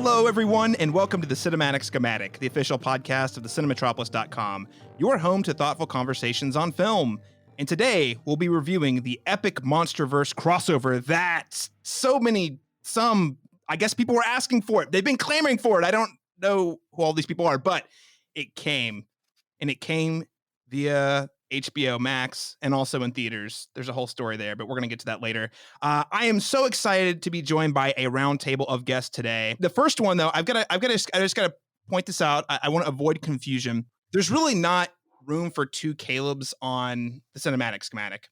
Hello, everyone, and welcome to the Schematic, the official podcast of the Cinematropolis.com, your home to thoughtful conversations on film. And today, we'll be reviewing the epic Monsterverse crossover that I guess people were asking for it. They've been clamoring for it. I don't know who all these people are, but it came. And it came via HBO Max and also in theaters. There's a whole story there, but we're going to get to that later. I am so excited to be joined by a round table of guests today. The first one, though, I just got to point this out. I want to avoid confusion. There's really not room for two Calebs on the schematic.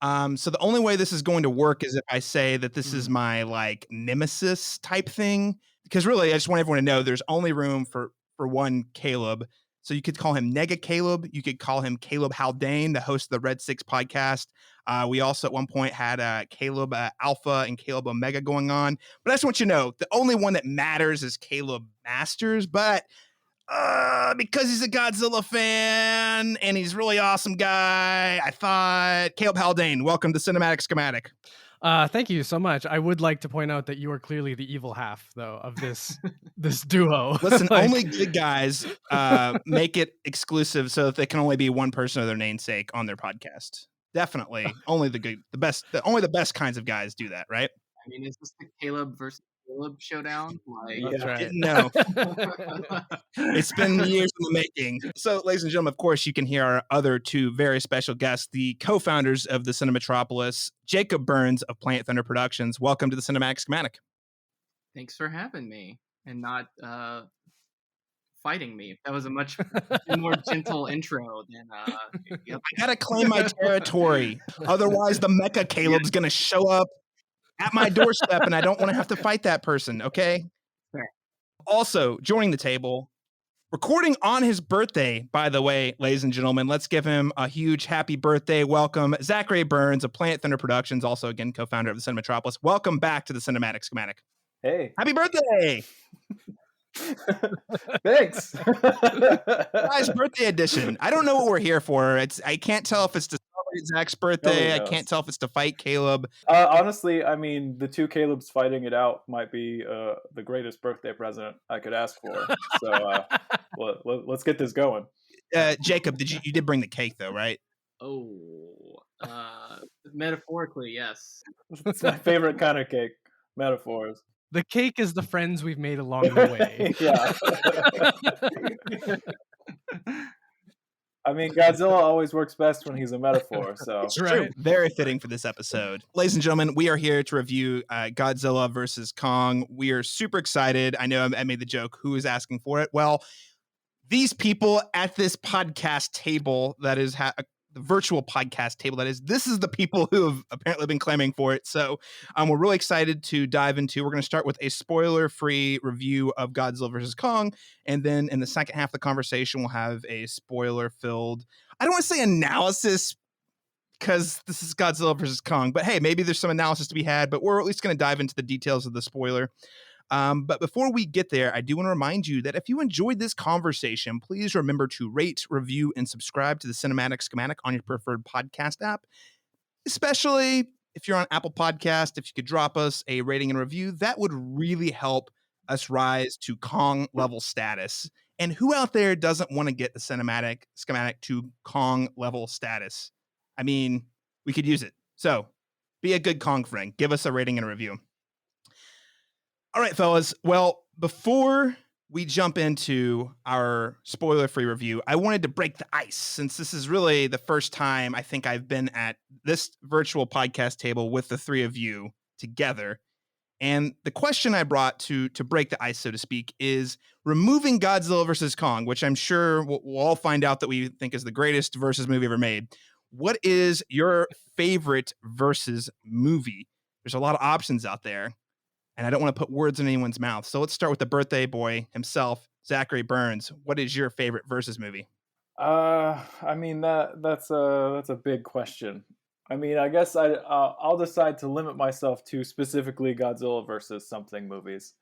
So the only way this is going to work is if I say that this is my like nemesis type thing, because really I just want everyone to know there's only room for one Caleb. So you could call him Nega Caleb. You could call him Caleb Haldane, the host of the Red Six podcast. We also at one point had Caleb Alpha and Caleb Omega going on. But I just want you to know, the only one that matters is Caleb Masters. But because he's a Godzilla fan and he's a really awesome guy, I thought Caleb Haldane, welcome to Schematic. Thank you so much. I would like to point out that you are clearly the evil half, though, of this duo. Listen, only good guys make it exclusive so that they can only be one person of their namesake on their podcast. Definitely, only the best kinds of guys do that, right? I mean, is this the Caleb versus Caleb showdown? That's right. No. It's been years in the making. So, ladies and gentlemen, of course, you can hear our other two very special guests, the co-founders of the Cinematropolis, Jacob Burns of Planet Thunder Productions. Welcome to the Schematic. Thanks for having me and not fighting me. That was a much more gentle intro than. Yep. I gotta claim my territory. Otherwise, the Mecha Caleb's gonna show up at my doorstep, and I don't want to have to fight that person, okay? Fair. Also, joining the table, recording on his birthday, by the way, ladies and gentlemen, let's give him a huge happy birthday. Welcome, Zachary Burns of Planet Thunder Productions, also, again, co-founder of the Cinematropolis. Welcome back to the Schematic. Hey. Happy birthday! Thanks. Guys, birthday edition. I don't know what we're here for. I can't tell if it's to celebrate Zach's birthday. I can't tell if it's to fight Caleb. Honestly, I mean, the two Calebs fighting it out might be the greatest birthday present I could ask for. So let's get this going. Jacob, you did bring the cake though, right? Oh, metaphorically, yes. It's my favorite kind of cake. Metaphors. The cake is the friends we've made along the way. Yeah. I mean, Godzilla always works best when he's a metaphor, so. It's true. Very fitting for this episode. Ladies and gentlemen, we are here to review Godzilla versus Kong. We are super excited. I know I made the joke, who is asking for it? Well, these people at this podcast table, that is the virtual podcast table, this is the people who have apparently been claiming for it. So we're really excited to dive into. We're going to start with a spoiler-free review of Godzilla versus Kong, and then in the second half of the conversation, we'll have a spoiler-filled, I don't want to say analysis because this is Godzilla versus Kong, but hey, maybe there's some analysis to be had, but we're at least going to dive into the details of the spoiler. But before we get there, I do want to remind you that if you enjoyed this conversation, please remember to rate, review, and subscribe to the Schematic on your preferred podcast app, especially if you're on Apple Podcast. If you could drop us a rating and review, that would really help us rise to Kong level status. And who out there doesn't want to get the Schematic to Kong level status? I mean, we could use it. So be a good Kong friend. Give us a rating and a review. All right, fellas. Well, before we jump into our spoiler-free review, I wanted to break the ice, since this is really the first time I think I've been at this virtual podcast table with the three of you together. And the question I brought to break the ice, so to speak, is removing Godzilla versus Kong, which I'm sure we'll all find out that we think is the greatest versus movie ever made. What is your favorite versus movie? There's a lot of options out there, and I don't want to put words in anyone's mouth. So let's start with the birthday boy himself, Zachary Burns. What is your favorite versus movie? I mean, that's a big question. I mean, I guess I'll decide to limit myself to specifically Godzilla versus something movies.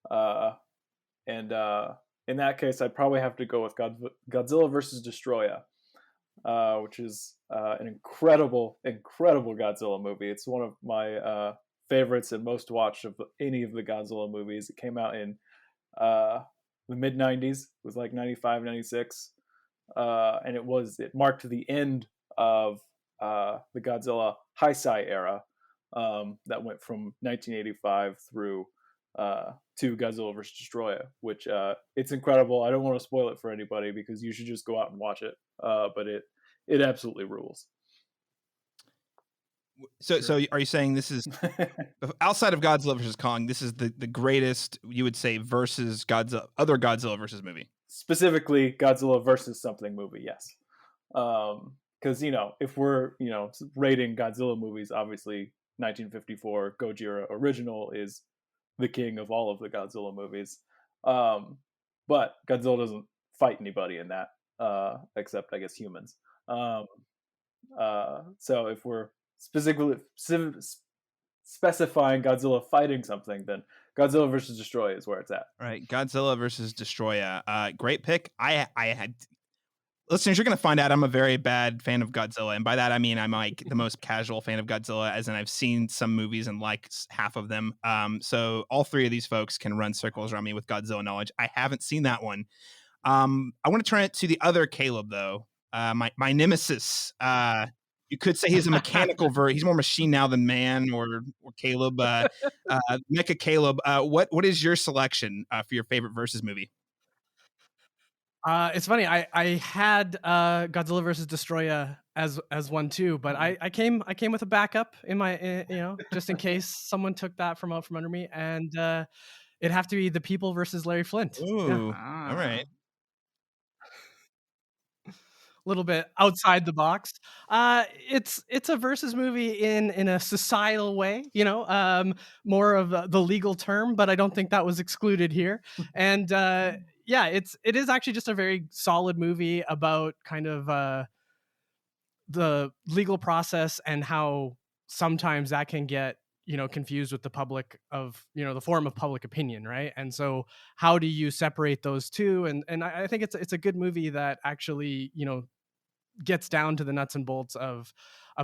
And in that case, I'd probably have to go with Godzilla versus Destroya, which is an incredible Godzilla movie. It's one of my favorites and most watched of any of the Godzilla movies. It came out in the mid 90s. It was like 95, 96. And it marked the end of the Godzilla Heisei era that went from 1985 through to Godzilla vs. Destroyer, which it's incredible. I don't want to spoil it for anybody because you should just go out and watch it. But it absolutely rules. So are you saying this is outside of Godzilla versus Kong? This is the greatest, you would say, versus other Godzilla versus movie? Specifically, Godzilla versus something movie, yes. Because if we're rating Godzilla movies, obviously 1954 Gojira original is the king of all of the Godzilla movies. But Godzilla doesn't fight anybody in that, except I guess humans. So if we're specifying Godzilla fighting something, then Godzilla versus Destroyer is where it's at. Right, Godzilla versus Destroyer. Great pick. I had listeners, you're going to find out I'm a very bad fan of Godzilla, and by that I mean I'm like the most casual fan of Godzilla, as in I've seen some movies and like half of them. So all three of these folks can run circles around me with Godzilla knowledge. I haven't seen that one. I want to turn it to the other Caleb though. My nemesis. You could say he's a mechanical he's more machine now than man, or Caleb. Mecha Caleb. What is your selection for your favorite versus movie? It's funny. I had Godzilla versus Destroyer as one too, but I came with a backup in my just in case someone took that from out from under me, and it'd have to be The People versus Larry Flint. Ooh, all right. A little bit outside the box. It's a versus movie in a societal way, more of the legal term, but I don't think that was excluded here. And yeah, it is actually just a very solid movie about kind of the legal process and how sometimes that can get confused with the public of the form of public opinion, right? And so how do you separate those two? And I think it's a good movie that actually gets down to the nuts and bolts of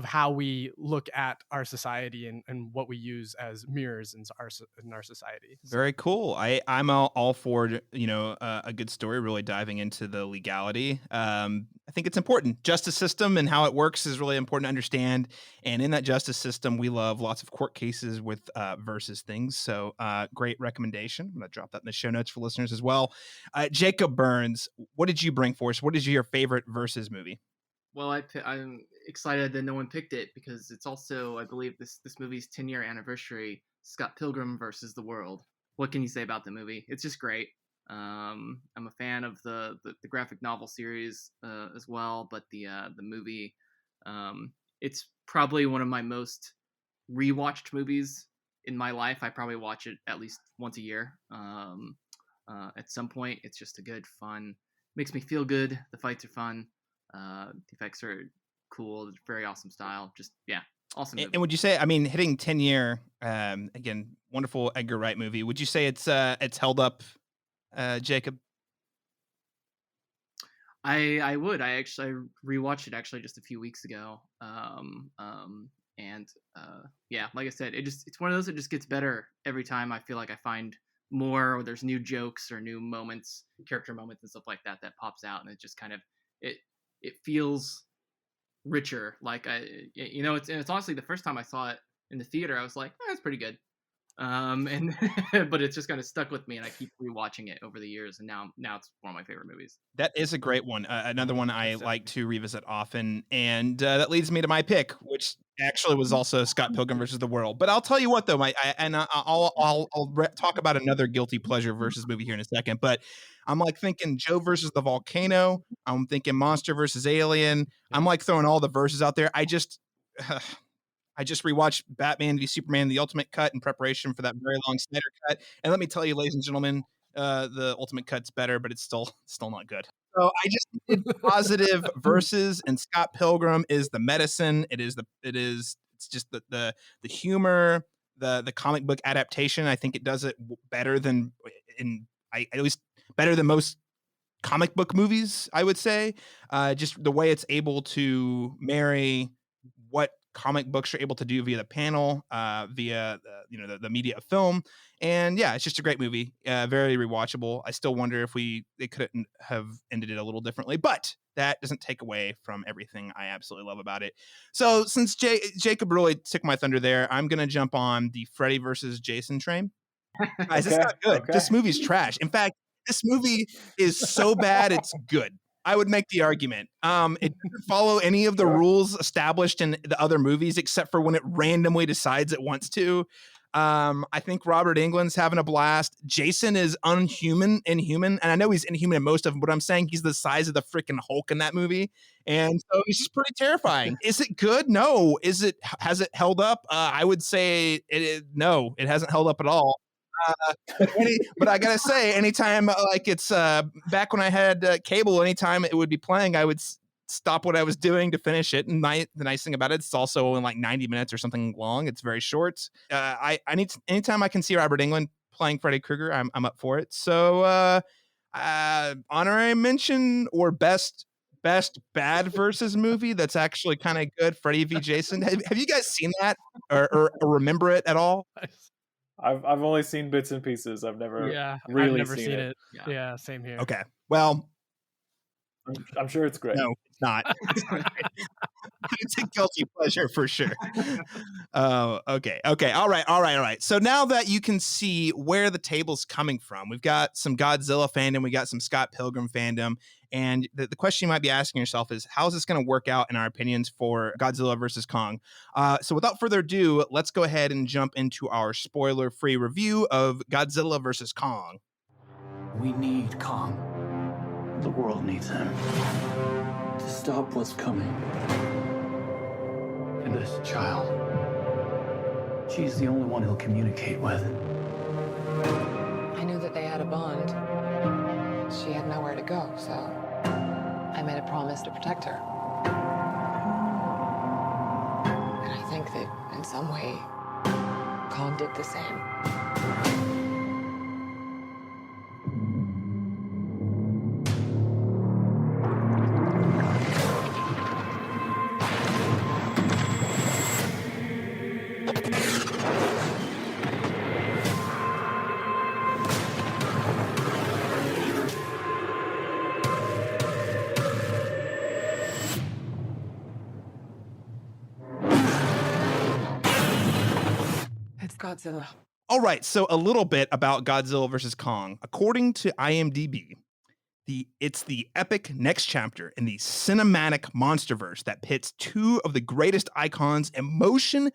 how we look at our society and what we use as mirrors in our society. Very cool. I'm all for a good story, really diving into the legality. I think it's important. Justice system and how it works is really important to understand. And in that justice system, we love lots of court cases with versus things. So great recommendation. I'm going to drop that in the show notes for listeners as well. Jacob Burns, what did you bring for us? What is your favorite versus movie? Well, I'm excited that no one picked it because it's also, I believe, this movie's 10-year anniversary. Scott Pilgrim versus the World. What can you say about the movie? It's just great. I'm a fan of the graphic novel series as well, but the movie, it's probably one of my most rewatched movies in my life. I probably watch it at least once a year. At some point, it's just a good, fun, makes me feel good. The fights are fun. The effects are cool. Very awesome style. Just awesome movie. And would you say, hitting 10-year, again, wonderful Edgar Wright movie, would you say it's held up, Jacob? I would. I rewatched it actually just a few weeks ago. Like I said, it's one of those that just gets better every time. I feel like I find more, or there's new jokes or new moments, character moments and stuff like that pops out, and it just kind of it feels richer. Like it's honestly the first time I saw it in the theater, I was like, that's pretty good. But it's just kind of stuck with me, and I keep rewatching it over the years, and now it's one of my favorite movies. That is a great one. Another one I like to revisit often, and that leads me to my pick, which actually was also Scott Pilgrim versus the World. But I'll tell you what, though, I'll talk about another guilty pleasure versus movie here in a second. But I'm like thinking Joe versus the volcano. I'm thinking Monster versus Alien. I'm like throwing all the verses out there. I just rewatched Batman v Superman: The Ultimate Cut in preparation for that very long Snyder Cut. And let me tell you, ladies and gentlemen, the Ultimate Cut's better, but it's still not good. So I just did positive verses, and Scott Pilgrim is the medicine. It's just the humor, the comic book adaptation. I think it does it better than at least better than most comic book movies, I would say. Just the way it's able to marry what comic books are able to do via the panel, via the media of film. And yeah, it's just a great movie, very rewatchable. I still wonder if they couldn't have ended it a little differently, but that doesn't take away from everything I absolutely love about it. So since Jacob really took my thunder there, I'm gonna jump on the Freddy versus Jason train. Guys, it's not good. This movie's trash. In fact, this movie is so bad it's good. I would make the argument. It doesn't follow any of the rules established in the other movies, except for when it randomly decides it wants to. I think Robert Englund's having a blast. Jason is inhuman, and I know he's inhuman in most of them, but I'm saying he's the size of the freaking Hulk in that movie, and so he's just pretty terrifying. Is it good? No. Has it held up? I would say no, it hasn't held up at all. But I gotta say, anytime it's back when I had cable, anytime it would be playing, I would stop what I was doing to finish it. And the nice thing about it, it's also only like 90 minutes or something long. It's very short. I need anytime I can see Robert Englund playing Freddy Krueger, I'm up for it. So honorary mention or best bad versus movie that's actually kind of good, Freddy v Jason. Have you guys seen that or remember it at all? I've only seen bits and pieces. I've never seen it. Yeah, same here. Okay. Well, I'm sure it's great. No, it's not. It's a guilty pleasure for sure. Okay. All right. So now that you can see where the table's coming from, we've got some Godzilla fandom, we got some Scott Pilgrim fandom, and the question you might be asking yourself is, how is this going to work out in our opinions for Godzilla versus Kong? So without further ado, let's go ahead and jump into our spoiler-free review of Godzilla versus Kong. We need Kong. The world needs him to stop what's coming. And this child, she's the only one he'll communicate with. I knew that they had a bond. She had nowhere to go, so I made a promise to protect her. And I think that in some way, Kong did the same. Godzilla. All right, so a little bit about Godzilla versus Kong. According to IMDb, it's the epic next chapter in the cinematic Monsterverse that pits two of the greatest icons in motion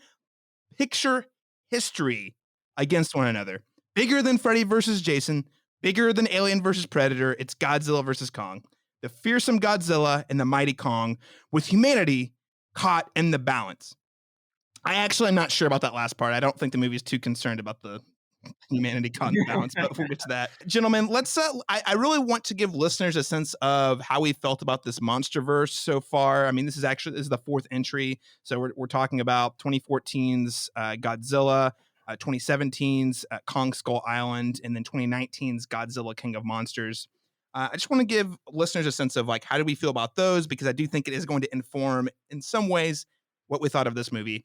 picture history against one another. Bigger than Freddy versus Jason, bigger than Alien versus Predator, it's Godzilla versus Kong. The fearsome Godzilla and the mighty Kong, with humanity caught in the balance. I actually am not sure about that last part. I don't think the movie is too concerned about the humanity caught in the balance, but we'll get to that. Gentlemen, let's. I really want to give listeners a sense of how we felt about this Monsterverse so far. I mean, this is the fourth entry, so we're talking about 2014's Godzilla, 2017's Kong Skull Island, and then 2019's Godzilla King of Monsters. I just want to give listeners a sense of how do we feel about those, because I do think it is going to inform in some ways what we thought of this movie.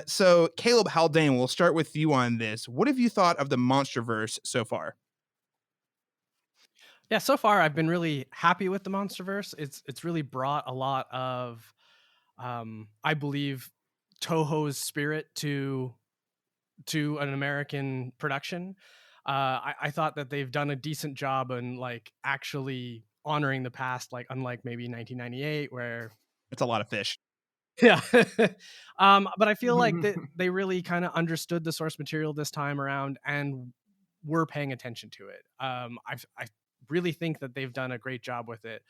So Caleb Haldane, we'll start with you on this. What have you thought of the Monsterverse so far? Yeah, so far I've been really happy with the Monsterverse. It's really brought a lot of, I believe, Toho's spirit to an American production. I thought that they've done a decent job in actually honoring the past, unlike maybe 1998, where it's a lot of fish. Yeah. But I feel like they really kind of understood the source material this time around and were paying attention to it. I really think that they've done a great job with it.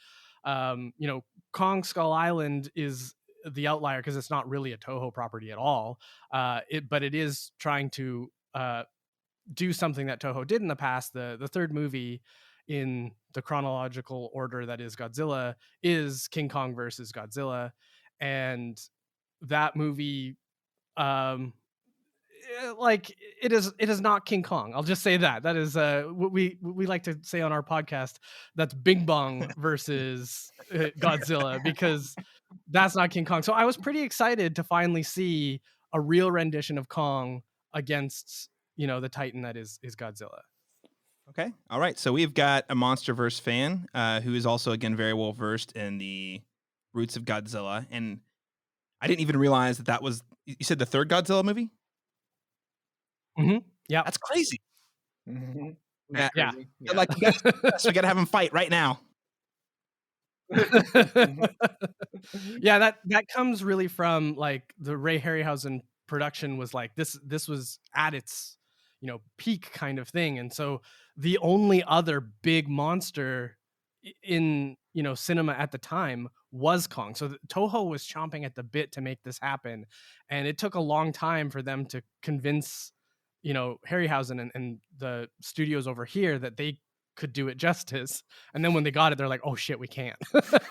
Kong Skull Island is the outlier because it's not really a Toho property at all. But it is trying to do something that Toho did in the past. The third movie in the chronological order that is Godzilla is King Kong versus Godzilla. And that movie, it is not King Kong. I'll just say that is what we like to say on our podcast. That's Bing Bong versus Godzilla, because That's not King Kong. So I was pretty excited to finally see a real rendition of Kong against, the Titan that is Godzilla. Okay. All right. So we've got a Monsterverse fan who is also, again, very well versed in the roots of Godzilla. And I didn't even realize that was, you said the third Godzilla movie? Mm-hmm. Yeah. That's crazy. Mm-hmm. That's Yeah. crazy. Like, we got to have them fight right now. Yeah, that comes really from like the Ray Harryhausen production was like this was at its peak kind of thing, and so the only other big monster in cinema at the time was Kong. So Toho was chomping at the bit to make this happen, and it took a long time for them to convince Harryhausen and the studios over here that they could do it justice. And then when they got it, they're like, oh shit, we can't.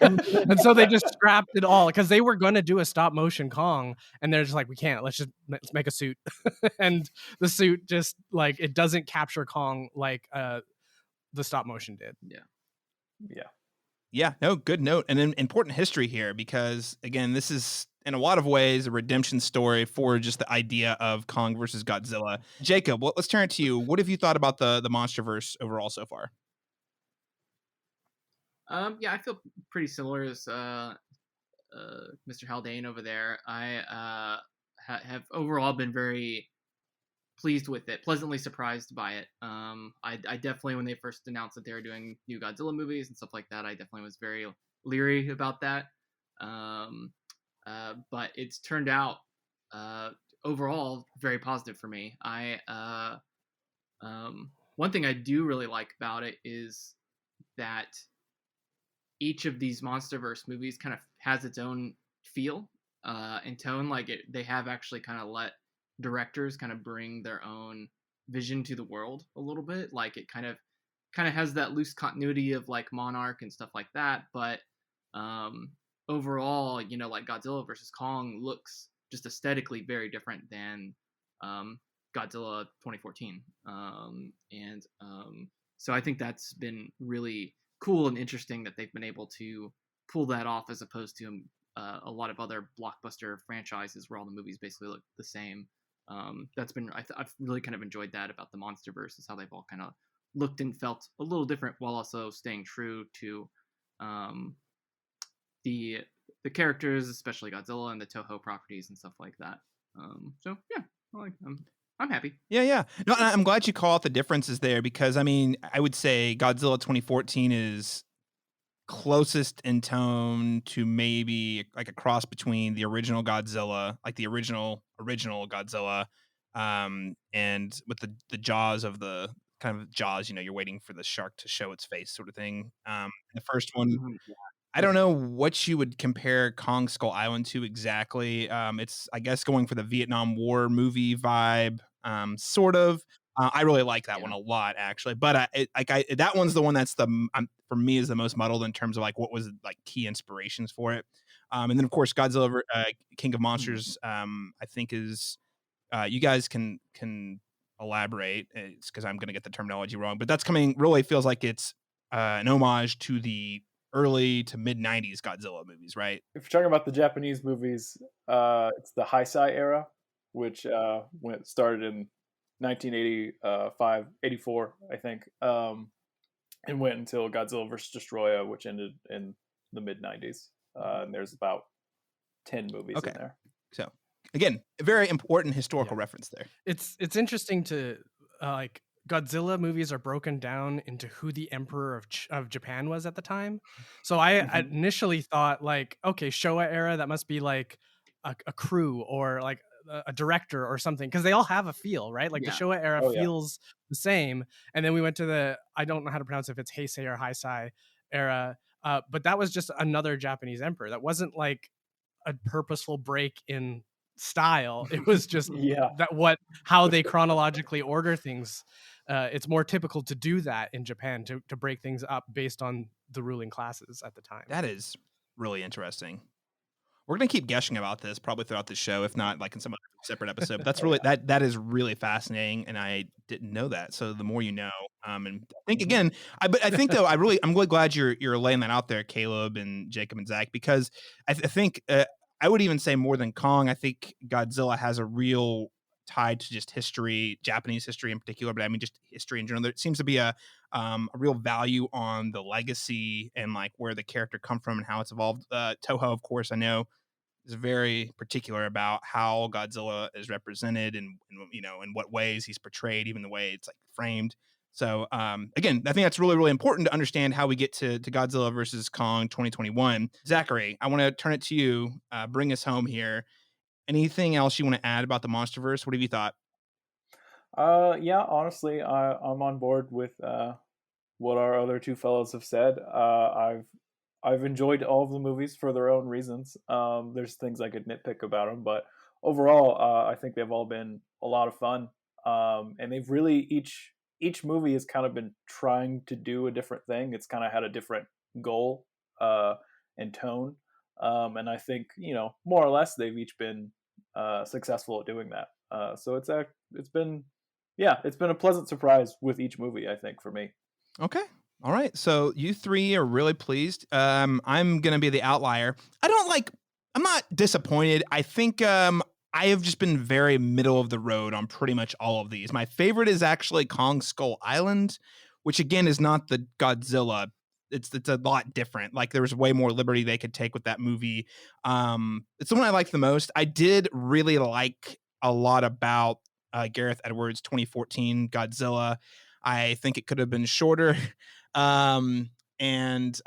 And so they just scrapped it all because they were going to do a stop motion Kong, and they're just like, we can't, let's make a suit. And the suit just like, it doesn't capture Kong like the stop motion did. Yeah, no, good note. And an important history here because, again, this is in a lot of ways a redemption story for just the idea of Kong versus Godzilla. Jacob, let's turn it to you. What have you thought about the Monsterverse overall so far? Yeah, I feel pretty similar as Mr. Haldane over there. I have overall been very pleased with it, pleasantly surprised by it. I definitely, when they first announced that they were doing new Godzilla movies and stuff like that, I definitely was very leery about that. But it's turned out overall very positive for me. One thing I do really like about it is that each of these Monsterverse movies kind of has its own feel and tone. Like they have actually kind of let directors kind of bring their own vision to the world a little bit. Like it kind of has that loose continuity of like Monarch and stuff like that. But overall, like Godzilla versus Kong looks just aesthetically very different than Godzilla 2014. So I think that's been really cool and interesting that they've been able to pull that off as opposed to a lot of other blockbuster franchises where all the movies basically look the same. That's been I've really kind of enjoyed that about the Monsterverse, is how they've all kind of looked and felt a little different while also staying true to the characters, especially Godzilla and the Toho properties and stuff like that. So yeah, I'm happy. Yeah. No, I'm glad you call out the differences there because, I mean, I would say Godzilla 2014 is closest in tone to maybe like a cross between the original Godzilla, like the original Godzilla, and with the jaws of the kind of jaws, you're waiting for the shark to show its face sort of thing. The first one, Yeah. I don't know what you would compare Kong Skull Island to exactly. It's, I guess, going for the Vietnam War movie vibe, sort of. I really like that one a lot, actually. But that one's the one that's for me is the most muddled in terms of like what was like key inspirations for it. And then of course Godzilla King of Monsters, I think is you guys can elaborate. It's because I'm going to get the terminology wrong, but that's really feels like it's an homage to the early to mid 90s Godzilla movies, right? If you're talking about the Japanese movies, it's the Heisei era, which started in 1985, 84, I think, and went until Godzilla vs. Destroyer, which ended in the mid 90s. And there's about 10 movies in there. So again, a very important historical reference there. It's interesting to like Godzilla movies are broken down into who the emperor of Japan was at the time. So I initially thought like, okay, Showa era, that must be like a crew or like a director or something, because they all have a feel, right? Like the Showa era feels the same. And then we went to I don't know how to pronounce it, if it's Heisei or Heisei era, but that was just another Japanese emperor. That wasn't like a purposeful break in style. It was just how they chronologically order things. It's more typical to do that in Japan, to break things up based on the ruling classes at the time. That is really interesting. We're gonna keep gushing about this probably throughout the show, if not like in some other separate episode. But that's really that is really fascinating, and I didn't know that. So the more you know, and I think again, but I think though I'm really glad you're laying that out there, Caleb and Jacob and Zach, because I think I would even say more than Kong. I think Godzilla has a real tied to just history, Japanese history in particular, but I mean just history in general. There seems to be a real value on the legacy and like where the character come from and how it's evolved. Toho, of course, I know is very particular about how Godzilla is represented and you know in what ways he's portrayed, even the way it's like framed. So again, I think that's really important to understand how we get to Godzilla versus Kong 2021. Zachary, I want to turn it to you. Bring us home here. Anything else you want to add about the Monsterverse? What have you thought? Yeah, honestly, I'm on board with what our other two fellows have said. I've enjoyed all of the movies for their own reasons. There's things I could nitpick about them, but overall, I think they've all been a lot of fun. And they've really each movie has kind of been trying to do a different thing. It's kind of had a different goal and tone. And I think more or less they've each been successful at doing that. So it's been a pleasant surprise with each movie, I think, for me. Okay. All right. So you three are really pleased. I'm going to be the outlier. I'm not disappointed. I think I have just been very middle of the road on pretty much all of these. My favorite is actually Kong Skull Island, which again is not the Godzilla. It's a lot different. Like there was way more liberty they could take with that movie. It's the one I liked the most. I did really like a lot about Gareth Edwards' 2014 Godzilla. I think it could have been shorter. And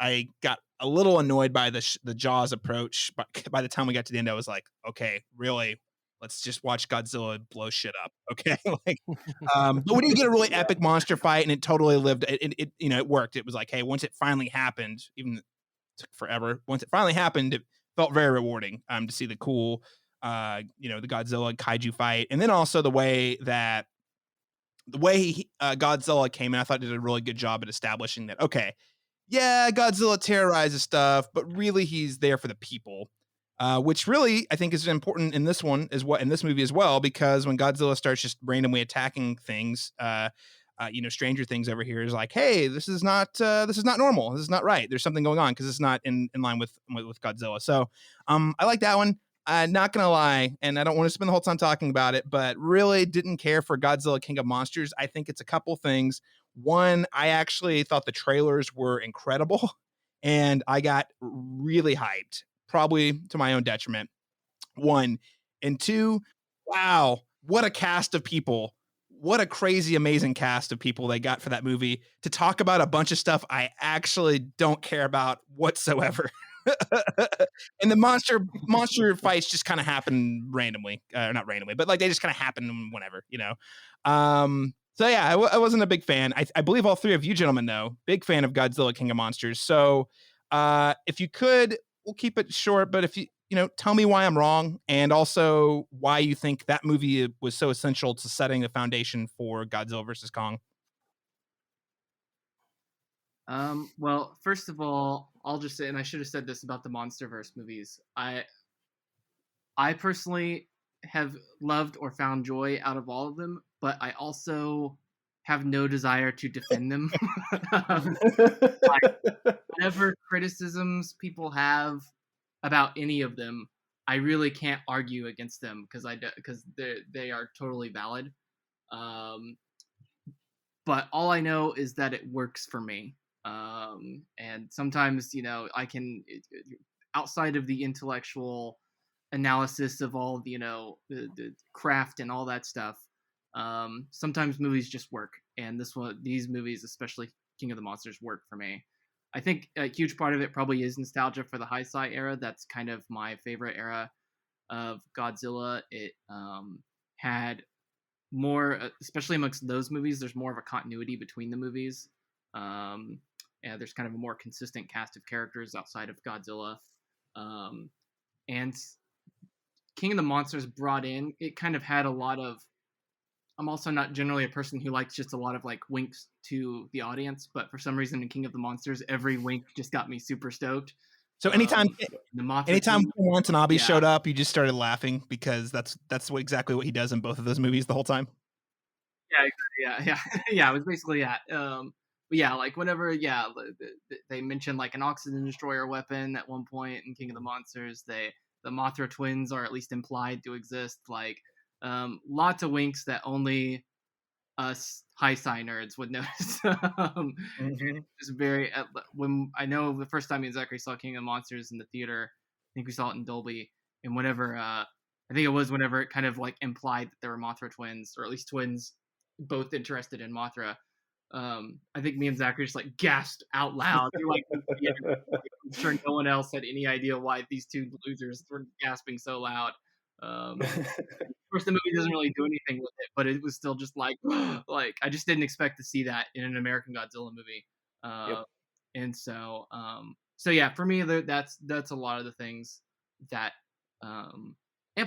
I got a little annoyed by the Jaws approach. But by the time we got to the end, I was like, okay, really, let's just watch Godzilla blow shit up. Okay. But we did get a really epic monster fight and it totally lived. It worked. It was like, hey, once it finally happened, even it took forever. Once it finally happened, it felt very rewarding to see the cool, the Godzilla kaiju fight. And then also the way Godzilla came in, I thought did a really good job at establishing that, okay, yeah, Godzilla terrorizes stuff, but really he's there for the people, which really I think is important in this movie as well, because when Godzilla starts just randomly attacking things, Stranger Things over here is like, hey, this is not normal. This is not right. There's something going on because it's not in line with Godzilla. So I like that one. Not gonna lie, and I don't want to spend the whole time talking about it, but really didn't care for Godzilla King of Monsters. I think it's a couple things. One, I actually thought the trailers were incredible, and I got really hyped, probably to my own detriment. One. And two, wow, what a cast of people. What a crazy, amazing cast of people they got for that movie to talk about a bunch of stuff I actually don't care about whatsoever. And the monster fights just kind of happen randomly, not randomly, but like they just kind of happen whenever, So yeah, I wasn't a big fan. I believe all three of you gentlemen, though, big fan of Godzilla King of Monsters. So if you could, we'll keep it short, but if you tell me why I'm wrong, and also why you think that movie was so essential to setting the foundation for Godzilla versus Kong. Well, first of all, I'll just say, and I should have said this about the Monsterverse movies. I personally have loved or found joy out of all of them, but I also have no desire to defend them. Whatever criticisms people have about any of them, I really can't argue against them because they are totally valid. But all I know is that it works for me. And sometimes, I can, outside of the intellectual analysis of all, the craft and all that stuff, sometimes movies just work. And these movies, especially King of the Monsters, work for me. I think a huge part of it probably is nostalgia for the Heisei era. That's kind of my favorite era of Godzilla. It had more, especially amongst those movies, there's more of a continuity between the movies. And there's kind of a more consistent cast of characters outside of Godzilla. And King of the Monsters brought in, it kind of had a lot of, I'm also not generally a person who likes just a lot of like winks to the audience, but for some reason in King of the Monsters, every wink just got me super stoked. So anytime The Mothra anytime team- Watanabe Yeah. showed up, you just started laughing because that's exactly what he does in both of those movies the whole time. Yeah. Yeah, it was basically that. But yeah, like whenever, they mentioned like an oxygen destroyer weapon at one point in King of the Monsters. The Mothra twins are at least implied to exist. Like, lots of winks that only us high sci nerds would notice. Just very when I know the first time me and Zachary saw King of the Monsters in the theater, I think we saw it in Dolby, and whenever I think it was whenever it kind of like implied that there were Mothra twins, or at least twins both interested in Mothra. I think me and Zachary just like gasped out loud. We're like, I'm sure no one else had any idea why these two losers were gasping so loud. Of course, the movie doesn't really do anything with it, but it was still just like, like I just didn't expect to see that in an American Godzilla movie. And so, so yeah, for me, that's a lot of the things that, and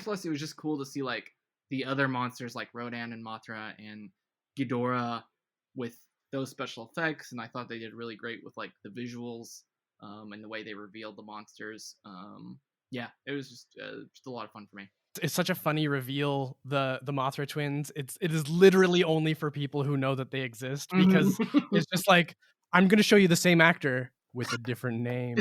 plus it was just cool to see like the other monsters like Rodan and Mothra and Ghidorah with those special effects, and I thought they did really great with like the visuals, and the way they revealed the monsters. Yeah, it was just a lot of fun for me. It's such a funny reveal, the Mothra twins. It is literally only for people who know that they exist, because it's just like, I'm gonna show you the same actor with a different name.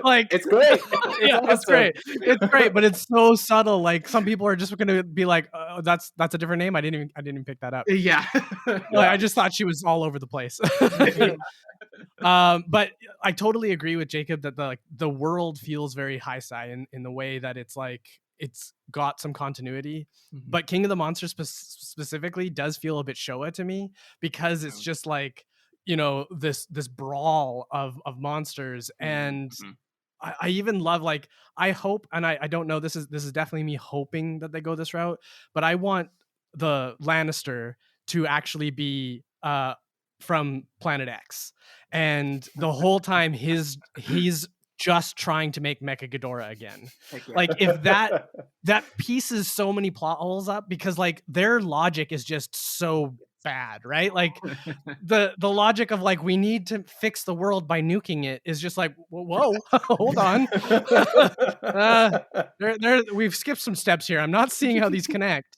Like, it's great. Yeah, awesome. it's great. It's great, but it's so subtle. Like, some people are just gonna be like, oh, that's a different name. I didn't even pick that up. Yeah. Like, I just thought she was all over the place. But I totally agree with Jacob that the world feels very high sci in the way that it's like it's got some continuity. But King of the Monsters specifically does feel a bit Showa to me, because it's just like, this brawl of monsters. And I even love, like, I hope, and I don't know, this is definitely me hoping that they go this route, but I want the Lannister to actually be from Planet X, and the whole time he's just trying to make Mecha Ghidorah again. Like, if that pieces so many plot holes up, because like their logic is just so bad, right? Like the logic of like, we need to fix the world by nuking it is just like, whoa, hold on. We've skipped some steps here. I'm not seeing how these connect.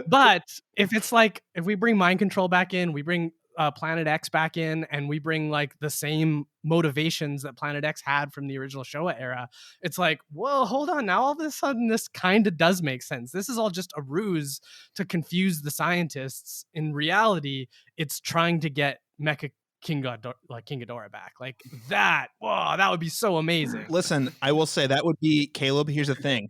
But if it's like, if we bring mind control back in, we bring Planet X back in, and we bring like the same motivations that Planet X had from the original Showa era, it's like, whoa, hold on. Now all of a sudden this kind of does make sense. This is all just a ruse to confuse the scientists. In reality, it's trying to get Mecha King Ghidorah back. Like that, whoa, that would be so amazing. Listen, I will say that would be, Caleb, here's the thing.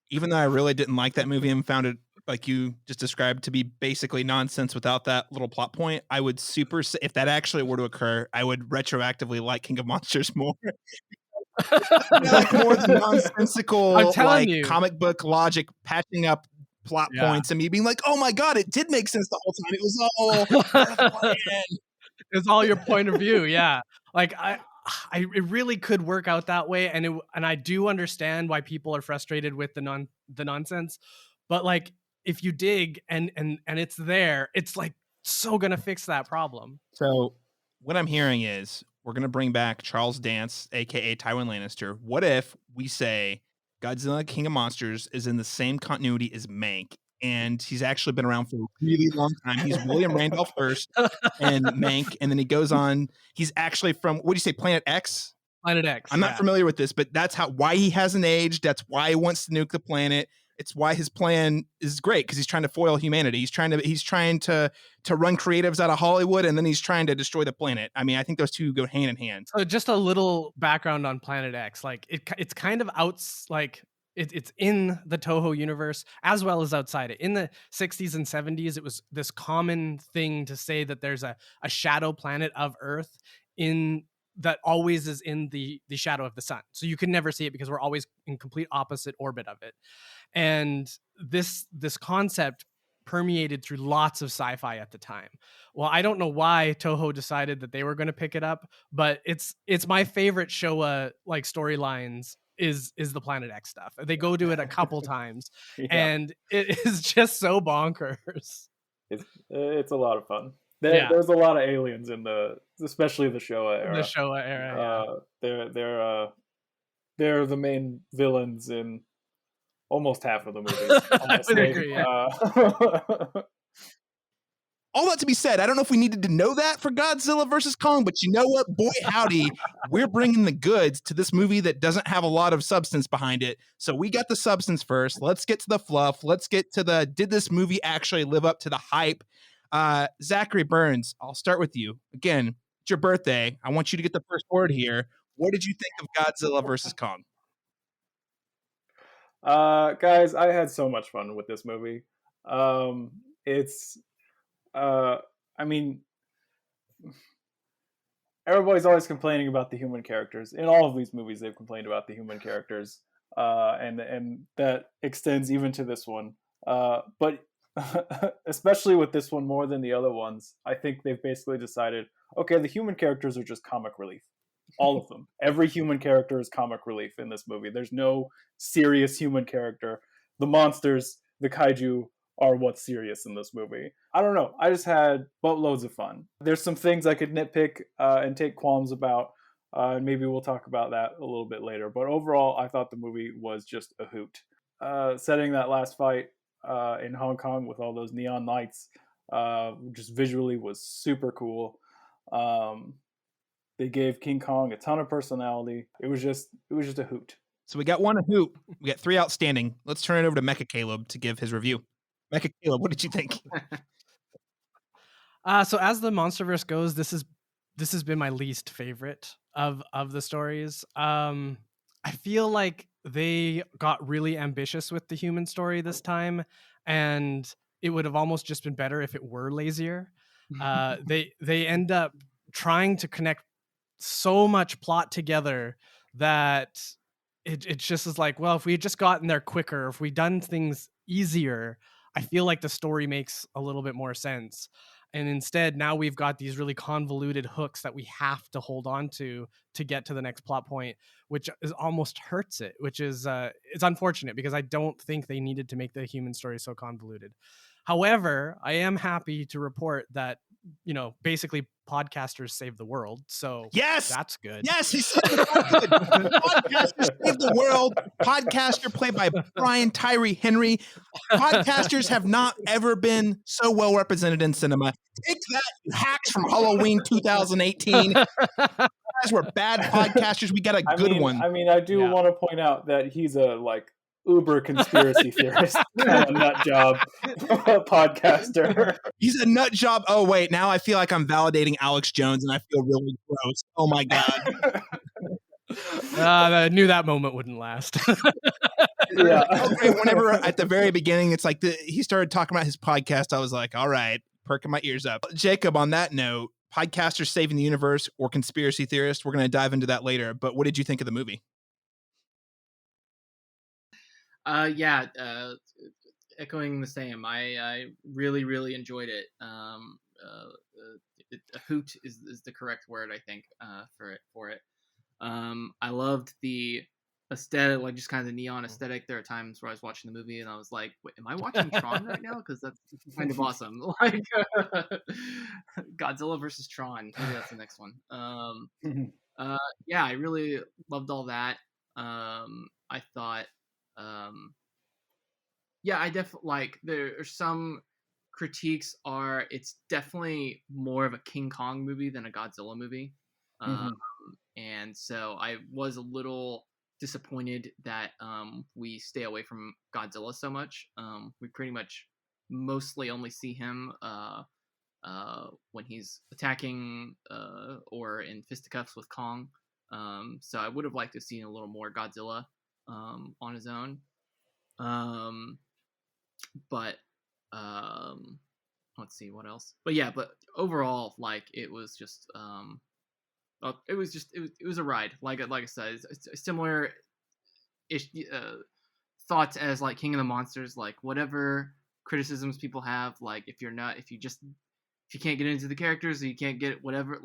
Even though I really didn't like that movie and found it, like you just described, to be basically nonsense without that little plot point, I would if that actually were to occur, I would retroactively like King of Monsters more. Like more the nonsensical, like comic book logic, patching up plot points, and me being like, oh my god, it did make sense the whole time. It was all part of the plan. It's all your point of view. Yeah. Like it really could work out that way. And I do understand why people are frustrated with the nonsense, but like, if you dig and it's there, it's like so gonna fix that problem. So what I'm hearing is we're gonna bring back Charles Dance, aka Tywin Lannister. What if we say Godzilla King of Monsters is in the same continuity as Mank, and he's actually been around for a really long time? He's William Randolph Hearst and Mank, and then he goes on. He's actually from, what do you say, Planet X? Planet X. I'm not familiar with this, but that's why he hasn't aged. That's why he wants to nuke the planet. It's why his plan is great, because he's trying to foil humanity. He's trying to run creatives out of Hollywood, and then he's trying to destroy the planet. I mean, I think those two go hand in hand. So just a little background on Planet X. Like it's kind of it's in the Toho universe as well as outside it. In the 60s and 70s, it was this common thing to say that there's a shadow planet of Earth that always is in the shadow of the sun. So you can never see it because we're always in complete opposite orbit of it. And this concept permeated through lots of sci-fi at the time. Well, I don't know why Toho decided that they were going to pick it up, but it's my favorite Showa like storylines is the Planet X stuff. They go to it a couple times, and it is just so bonkers. It's a lot of fun. Yeah. There's a lot of aliens in especially the Showa The era. Showa era, They're the main villains in almost half of the movies. I would agree, yeah. All that to be said, I don't know if we needed to know that for Godzilla versus Kong, but you know what? Boy, howdy, we're bringing the goods to this movie that doesn't have a lot of substance behind it. So we got the substance first. Let's get to the fluff. Let's get to did this movie actually live up to the hype? Zachary Burns, I'll start with you. Again, it's your birthday. I want you to get the first word here. What did you think of Godzilla versus Kong? Guys, I had so much fun with this movie. I mean, everybody's always complaining about the human characters. In all of these movies, they've complained about the human characters, and that extends even to this one. But especially with this one more than the other ones, I think they've basically decided, okay, the human characters are just comic relief. All of them. Every human character is comic relief in this movie. There's no serious human character. The monsters, the kaiju, are what's serious in this movie. I don't know. I just had boatloads of fun. There's some things I could nitpick and take qualms about, and maybe we'll talk about that a little bit later. But overall, I thought the movie was just a hoot. Setting that last fight in Hong Kong with all those neon lights, just visually was super cool. They gave King Kong a ton of personality. It was just a hoot. So we got one a hoot. We got three outstanding. Let's turn it over to Mecha Caleb to give his review. Mecha Caleb, what did you think? So as the Monsterverse goes, this has been my least favorite of the stories. I feel like they got really ambitious with the human story this time, and it would have almost just been better if it were lazier. They end up trying to connect so much plot together that it just is like, well, if we had just gotten there quicker, if we done things easier, I feel like the story makes a little bit more sense. And instead, now we've got these really convoluted hooks that we have to hold on to get to the next plot point, which almost hurts it, which is it's unfortunate because I don't think they needed to make the human story so convoluted. However, I am happy to report that, basically podcasters save the world. So yes, that's good. Yes, he said good. Podcasters save the world. Podcaster played by Brian Tyree Henry. Podcasters have not ever been so well represented in cinema. Take that, you hacks from Halloween 2018. You guys were bad podcasters. We got a good one. I do want to point out that he's a uber conspiracy theorist kind of nut job podcaster. He's a nut job. Oh wait, now I feel like I'm validating Alex Jones and I feel really gross. Oh my god. I knew that moment wouldn't last. Yeah. Okay, whenever at the very beginning it's like he started talking about his podcast, I was like, all right, perking my ears up. Jacob, on that note, podcasters saving the universe or conspiracy theorists, we're going to dive into that later, but what did you think of the movie? Echoing the same. I really, really enjoyed it. A hoot is the correct word, I think, for it. I loved the aesthetic, just kind of the neon aesthetic. There are times where I was watching the movie and I was like, wait, am I watching Tron right now? Because that's kind of awesome. Godzilla versus Tron. Maybe that's the next one. I really loved all that. I thought, I definitely there are some critiques it's definitely more of a King Kong movie than a Godzilla movie. And so I was a little disappointed that we stay away from Godzilla so much. We pretty much mostly only see him when he's attacking or in fisticuffs with Kong. So I would have liked to have seen a little more Godzilla on his own. But let's see what else. But overall, it was just it was a ride. Like I said, it's similar thoughts as King of the Monsters. Whatever criticisms people have, if you can't get into the characters, or you can't get whatever.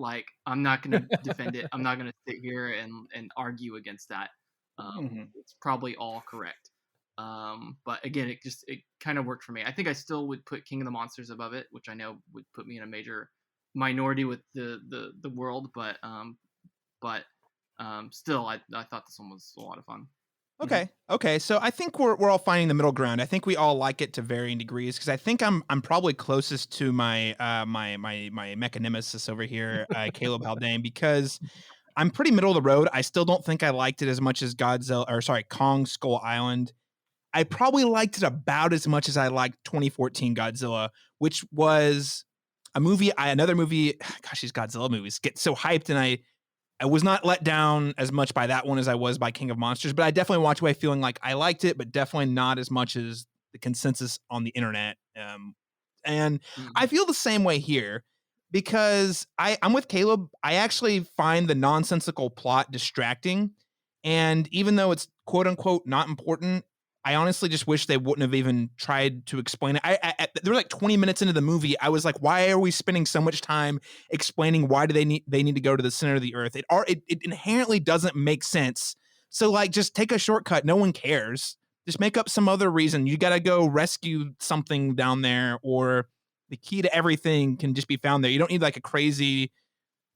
I'm not gonna defend it. I'm not gonna sit here and argue against that. It's probably all correct. But again, it kind of worked for me. I think I still would put King of the Monsters above it, which I know would put me in a major minority with the world, but still, I thought this one was a lot of fun. Okay. So I think we're all finding the middle ground. I think we all like it to varying degrees because I think I'm probably closest to my my mechanemesis over here, Caleb Haldane, because I'm pretty middle of the road. I still don't think I liked it as much as Kong Skull Island. I probably liked it about as much as I liked 2014 Godzilla, which was another movie. Gosh, these Godzilla movies get so hyped, and I was not let down as much by that one as I was by King of Monsters, but I definitely walked away feeling like I liked it, but definitely not as much as the consensus on the internet. And I feel the same way here because I'm with Caleb. I actually find the nonsensical plot distracting. And even though it's quote unquote not important, I honestly just wish they wouldn't have even tried to explain it. There were like 20 minutes into the movie. I was like, why are we spending so much time explaining why do they need to go to the center of the earth? It inherently doesn't make sense. So like, just take a shortcut. No one cares. Just make up some other reason. You got to go rescue something down there, or the key to everything can just be found there. You don't need like a crazy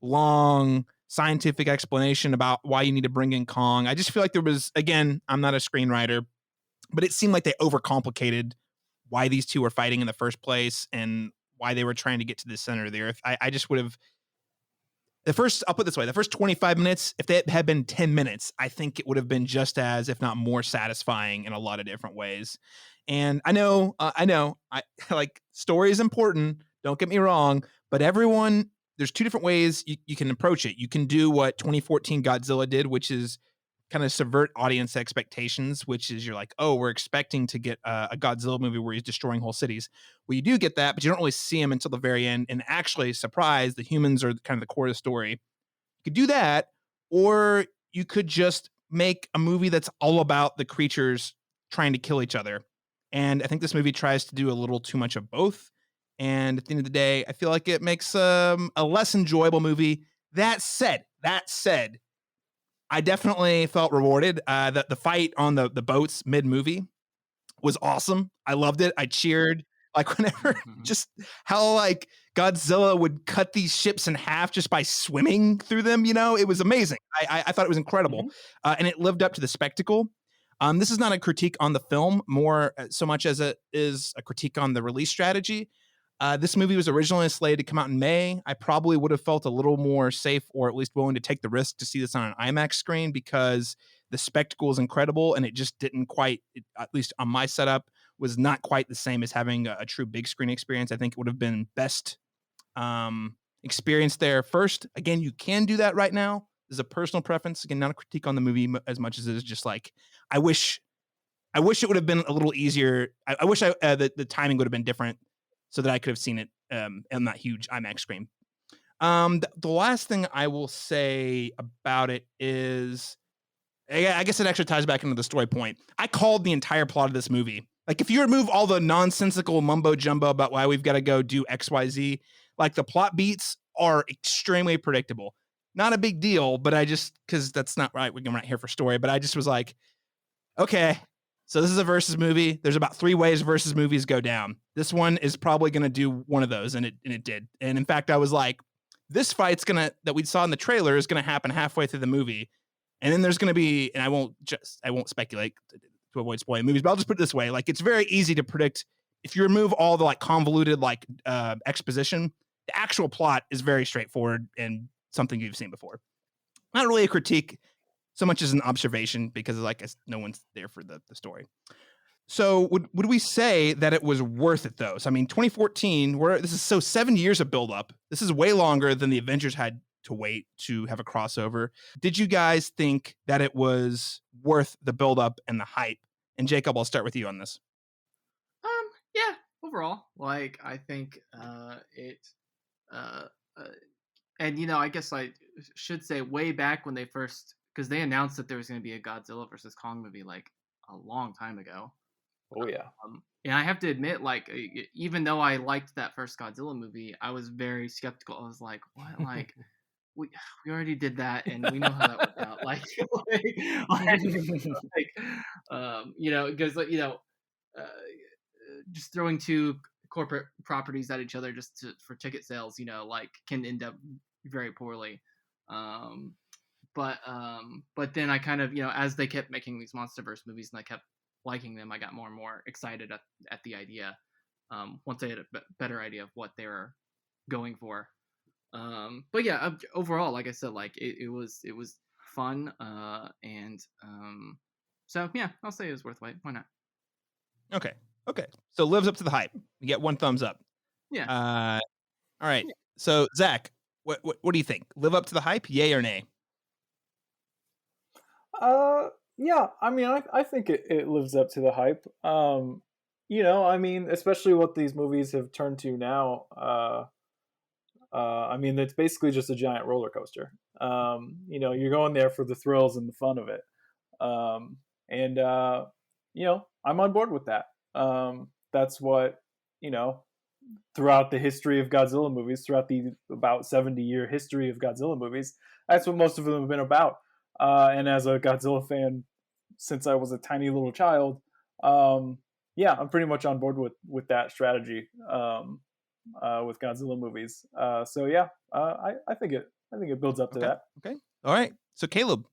long scientific explanation about why you need to bring in Kong. I just feel like there was, again, I'm not a screenwriter, but it seemed like they overcomplicated why these two were fighting in the first place and why they were trying to get to the center of the earth. I just would have I'll put it this way, the first 25 minutes, if they had been 10 minutes, I think it would have been just as, if not more satisfying in a lot of different ways. And I know, I like, story is important. Don't get me wrong, but there's two different ways you can approach it. You can do what 2014 Godzilla did, which is kind of subvert audience expectations, which is you're like, oh, we're expecting to get a Godzilla movie where he's destroying whole cities. Well, you do get that, but you don't really see him until the very end. And actually, surprise, the humans are kind of the core of the story. You could do that, or you could just make a movie that's all about the creatures trying to kill each other. And I think this movie tries to do a little too much of both. And at the end of the day, I feel like it makes a less enjoyable movie. That said, I definitely felt rewarded. The fight on the boats mid-movie was awesome. I loved it. I cheered. Like, whenever just how like Godzilla would cut these ships in half just by swimming through them, it was amazing. I thought it was incredible. And it lived up to the spectacle. This is not a critique on the film more so much as it is a critique on the release strategy. This movie was originally slated to come out in May. I probably would have felt a little more safe, or at least willing to take the risk to see this on an IMAX screen, because the spectacle is incredible, and it just didn't quite, at least on my setup, was not quite the same as having a true big screen experience. I think it would have been best experience there first. Again, you can do that right now. This is a personal preference. Again, not a critique on the movie as much as it is just like, I wish it would have been a little easier. I wish the timing would have been different, so that I could have seen it on that huge IMAX screen. The last thing I will say about it is, I guess it actually ties back into the story point. I called the entire plot of this movie. Like, if you remove all the nonsensical mumbo jumbo about why we've got to go do XYZ, like, the plot beats are extremely predictable. Not a big deal, but because that's not right. We're not here for story, but I just was like, okay, so this is a versus movie. There's about 3 ways versus movies go down. This one is probably going to do one of those, and it did. And in fact, I was like, this fight's that we saw in the trailer is going to happen halfway through the movie. And then there's going to be, and I won't speculate to avoid spoiling movies, but I'll just put it this way. Like, it's very easy to predict if you remove all the like convoluted like exposition. The actual plot is very straightforward and something you've seen before. Not really a critique so much as an observation, because like no one's there for the story. So would we say that it was worth it though? So, I mean, 2014, this is 7 years of buildup. This is way longer than the Avengers had to wait to have a crossover. Did you guys think that it was worth the buildup and the hype? And Jacob, I'll start with you on this. Yeah, overall, like, I think it and I guess I should say, way back when they first, because they announced that there was going to be a Godzilla versus Kong movie like a long time ago. Oh yeah. And I have to admit, like, even though I liked that first Godzilla movie, I was very skeptical. I was like, what? Like, we already did that, and we know how that worked out. Like, because just throwing two corporate properties at each other just for ticket sales, like can end up very poorly. But then I kind of, as they kept making these Monsterverse movies and I kept liking them, I got more and more excited at the idea. Once I had a better idea of what they were going for. But yeah, overall, like I said, like it was fun. So yeah, I'll say it was worth wait. Why not? Okay. So lives up to the hype. You get 1 thumbs up. Yeah. All right. So Zach, what do you think? Live up to the hype? Yay or nay? Yeah. I mean, I think it lives up to the hype. I mean, especially what these movies have turned to now. I mean, it's basically just a giant roller coaster. You're going there for the thrills and the fun of it. I'm on board with that. That's what, throughout the history of Godzilla movies, throughout the about 70-year history of Godzilla movies, that's what most of them have been about. And as a Godzilla fan since I was a tiny little child, yeah, I'm pretty much on board with that strategy with Godzilla movies. So yeah, I think it builds up to that. Okay. All right. So Caleb,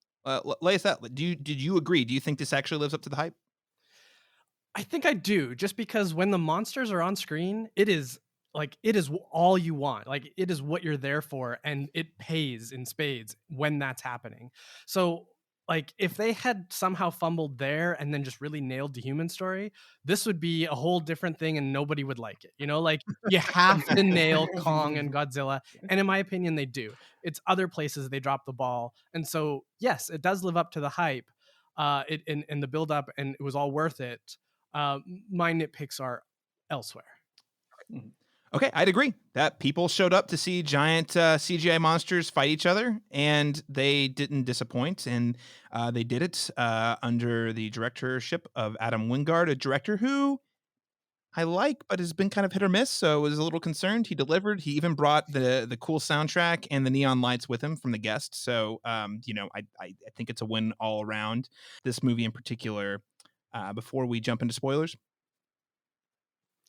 lay us out. Did you agree? Do you think this actually lives up to the hype? I think I do, just because when the monsters are on screen, it is all you want. Like, it is what you're there for, and it pays in spades when that's happening. So, like, if they had somehow fumbled there and then just really nailed the human story, this would be a whole different thing and nobody would like it. Like, you have to nail Kong and Godzilla. And in my opinion, they do. It's other places they drop the ball. And so, yes, it does live up to the hype and the build up, and it was all worth it. My nitpicks are elsewhere. Okay, I'd agree that people showed up to see giant CGI monsters fight each other, and they didn't disappoint. And they did it under the directorship of Adam Wingard, a director who I like, but has been kind of hit or miss. So I was a little concerned. He delivered. He even brought the cool soundtrack and the neon lights with him from the guest. So I think it's a win all around. This movie in particular. Before we jump into spoilers.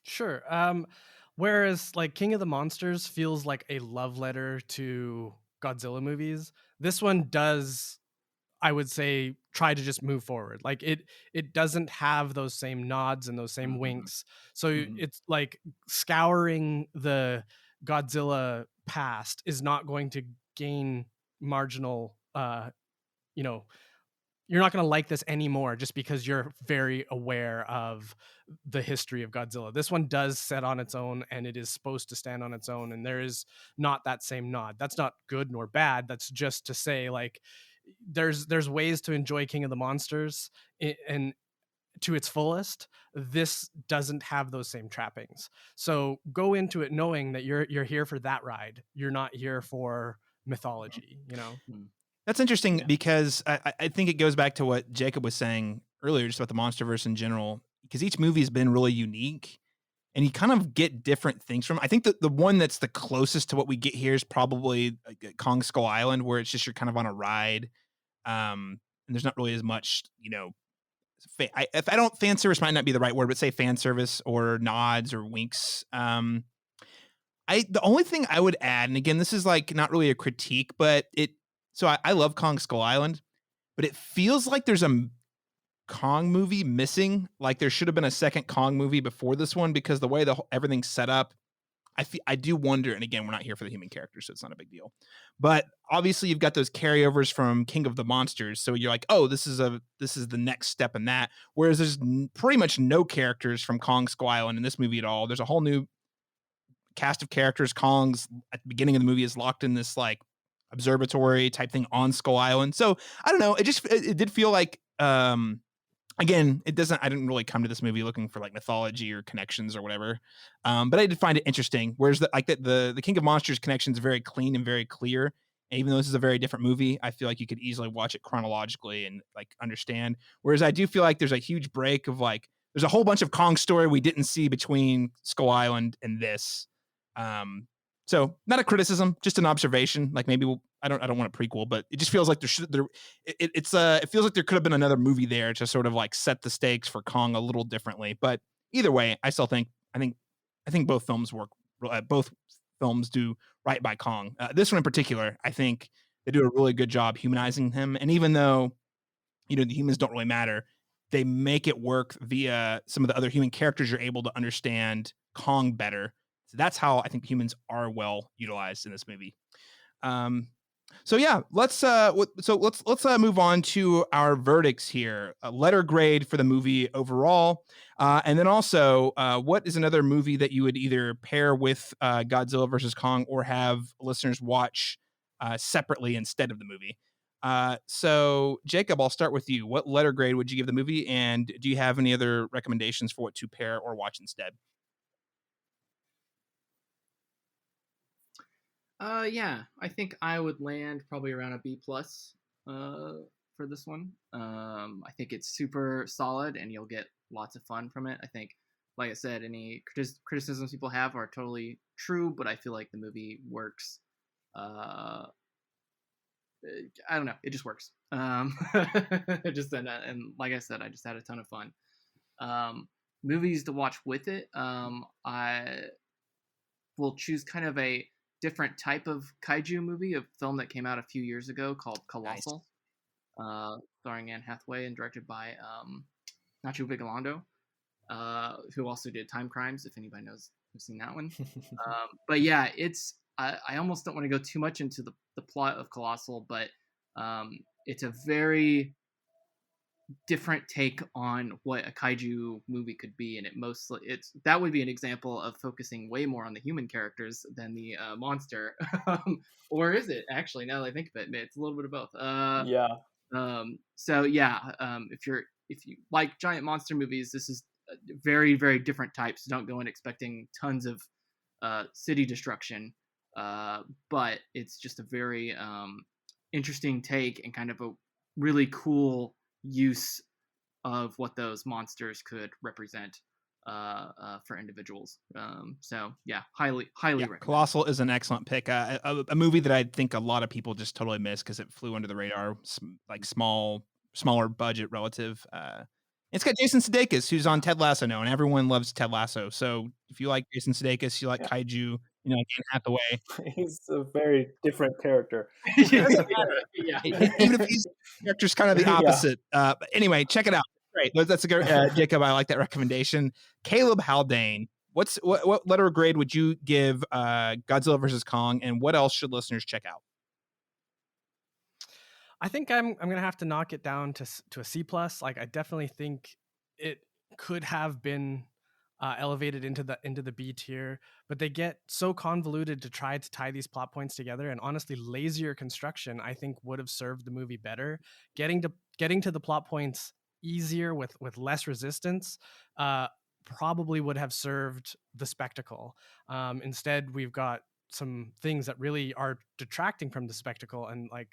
Sure. Whereas like King of the Monsters feels like a love letter to Godzilla movies, this one does, I would say, try to just move forward. Like it doesn't have those same nods and those same winks. So it's like scouring the Godzilla past is not going to gain marginal, you're not going to like this anymore just because you're very aware of the history of Godzilla. This one does set on its own, and it is supposed to stand on its own, and there is not that same nod. That's not good nor bad. That's just to say, like, there's ways to enjoy King of the Monsters and to its fullest. This doesn't have those same trappings. So go into it knowing that you're here for that ride. You're not here for mythology, That's interesting because I think it goes back to what Jacob was saying earlier, just about the Monsterverse in general, because each movie has been really unique and you kind of get different things from. I think that the one that's the closest to what we get here is probably Kong Skull Island, where it's just you're kind of on a ride. And there's not really as much, if I don't, fan service might not be the right word, but say fan service or nods or winks. The only thing I would add, and again, this is like not really a critique, but so I love Kong Skull Island, but it feels like there's a Kong movie missing. Like there should have been a second Kong movie before this one, because the way everything's set up, I do wonder. And again, we're not here for the human characters, so it's not a big deal. But obviously, you've got those carryovers from King of the Monsters, so you're like, oh, this is the next step in that. Whereas there's pretty much no characters from Kong Skull Island in this movie at all. There's a whole new cast of characters. Kong's at the beginning of the movie is locked in this like observatory type thing on Skull Island. So I don't know. It did feel like, again, I didn't really come to this movie looking for like mythology or connections or whatever. But I did find it interesting. Whereas the King of Monsters connection is very clean and very clear. And even though this is a very different movie, I feel like you could easily watch it chronologically and like understand. Whereas I do feel like there's a huge break of like, there's a whole bunch of Kong story we didn't see between Skull Island and this. So not a criticism, just an observation. Like maybe I don't want a prequel, but it just feels like it feels like there could have been another movie there to sort of like set the stakes for Kong a little differently. But either way, I think I think both films work. Both films do right by Kong. This one in particular, I think they do a really good job humanizing him. And even though the humans don't really matter, they make it work via some of the other human characters. You're able to understand Kong better. So that's how I think humans are well utilized in this movie. So yeah, let's move on to our verdicts here. A letter grade for the movie overall, and then also what is another movie that you would either pair with Godzilla versus Kong or have listeners watch separately instead of the movie. So Jacob, I'll start with you. What letter grade would you give the movie, and do you have any other recommendations for what to pair or watch instead? Yeah, I think I would land probably around a B plus for this one. I think it's super solid, and you'll get lots of fun from it. I think, like I said, any criticisms people have are totally true, but I feel like the movie works. I don't know, it just works. Just and like I said, I just had a ton of fun. Movies to watch with it, I will choose kind of a different type of kaiju movie, a film that came out a few years ago called Colossal, starring Anne Hathaway and directed by Nacho Vigalondo, who also did Time Crimes, if anybody knows who's seen that one. But yeah, I almost don't want to go too much into the plot of Colossal, but it's a very different take on what a kaiju movie could be, and that would be an example of focusing way more on the human characters than the monster. Or is it actually? Now that I think of it, it's a little bit of both. Yeah. So yeah, if you like giant monster movies, this is very, very different types. Don't go in expecting tons of city destruction, but it's just a very interesting take and kind of a really cool use of what those monsters could represent for individuals. So yeah, highly recommend. Colossal is an excellent pick. A movie that I think a lot of people just totally miss because it flew under the radar, like smaller budget relative. It's got Jason Sudeikis, who's on Ted Lasso now, and everyone loves Ted Lasso. So if you like Jason Sudeikis, you like kaiju, Anne Hathaway. He's a very different character. Yeah. Even if he's character's kind of the opposite. But anyway, check it out. Great. That's a good Jacob. I like that recommendation. Caleb Haldane, what letter grade would you give Godzilla versus Kong, and what else should listeners check out? I think I'm gonna have to knock it down to a C plus. Like, I definitely think it could have been elevated into the B tier, but they get so convoluted to try to tie these plot points together, and honestly, lazier construction I think would have served the movie better. Getting to the plot points easier with less resistance probably would have served the spectacle. Instead, we've got some things that really are detracting from the spectacle, and like,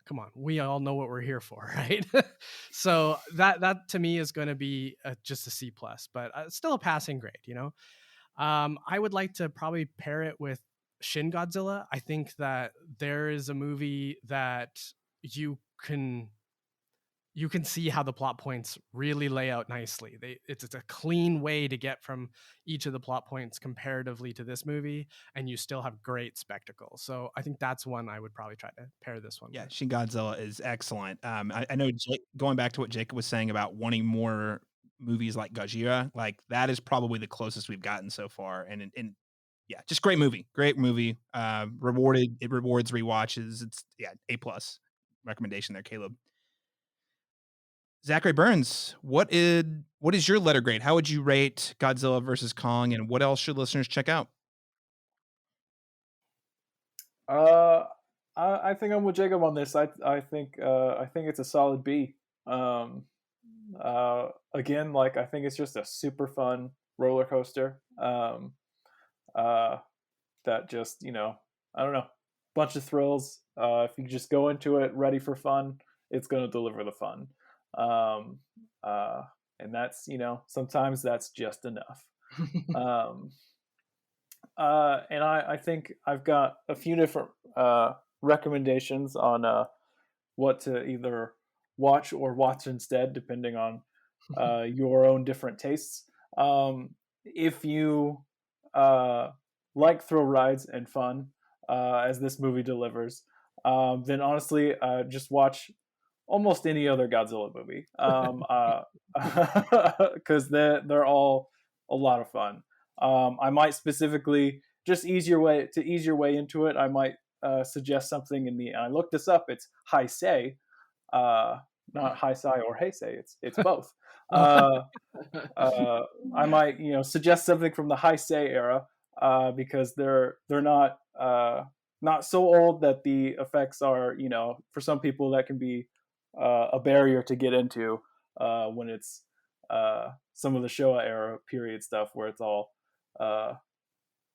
come on, we all know what we're here for, right? So that to me is going to be just a C plus, but still a passing grade, I would like to probably pair it with Shin Godzilla. I think that there is a movie that you can see how the plot points really lay out nicely. It's a clean way to get from each of the plot points comparatively to this movie, and you still have great spectacle. So I think that's one I would probably try to pair this one with. Shin Godzilla is excellent. I know going back to what Jacob was saying about wanting more movies like Gojira, like that is probably the closest we've gotten so far. And yeah, just great movie. It rewards rewatches. It's A+ recommendation there, Caleb. Zachary Burns, what is your letter grade? How would you rate Godzilla versus Kong, and what else should listeners check out? I think I'm with Jacob on this. I think it's a solid B. Again, like, I think it's just a super fun roller coaster. That just, I don't know, bunch of thrills. If you just go into it ready for fun, it's going to deliver the fun. And that's, sometimes that's just enough. And I think I've got a few different recommendations on what to either watch or watch instead, depending on your own different tastes. If you like thrill rides and fun, as this movie delivers, then honestly, just watch almost any other Godzilla movie, because they're all a lot of fun. I might specifically just ease your way into it. I might suggest something I looked this up. It's Heisei, not Heisei or Heisei. It's both. I might suggest something from the Heisei era, because they're not so old that the effects are, for some people that can be a barrier to get into when it's some of the Showa era period stuff where it's all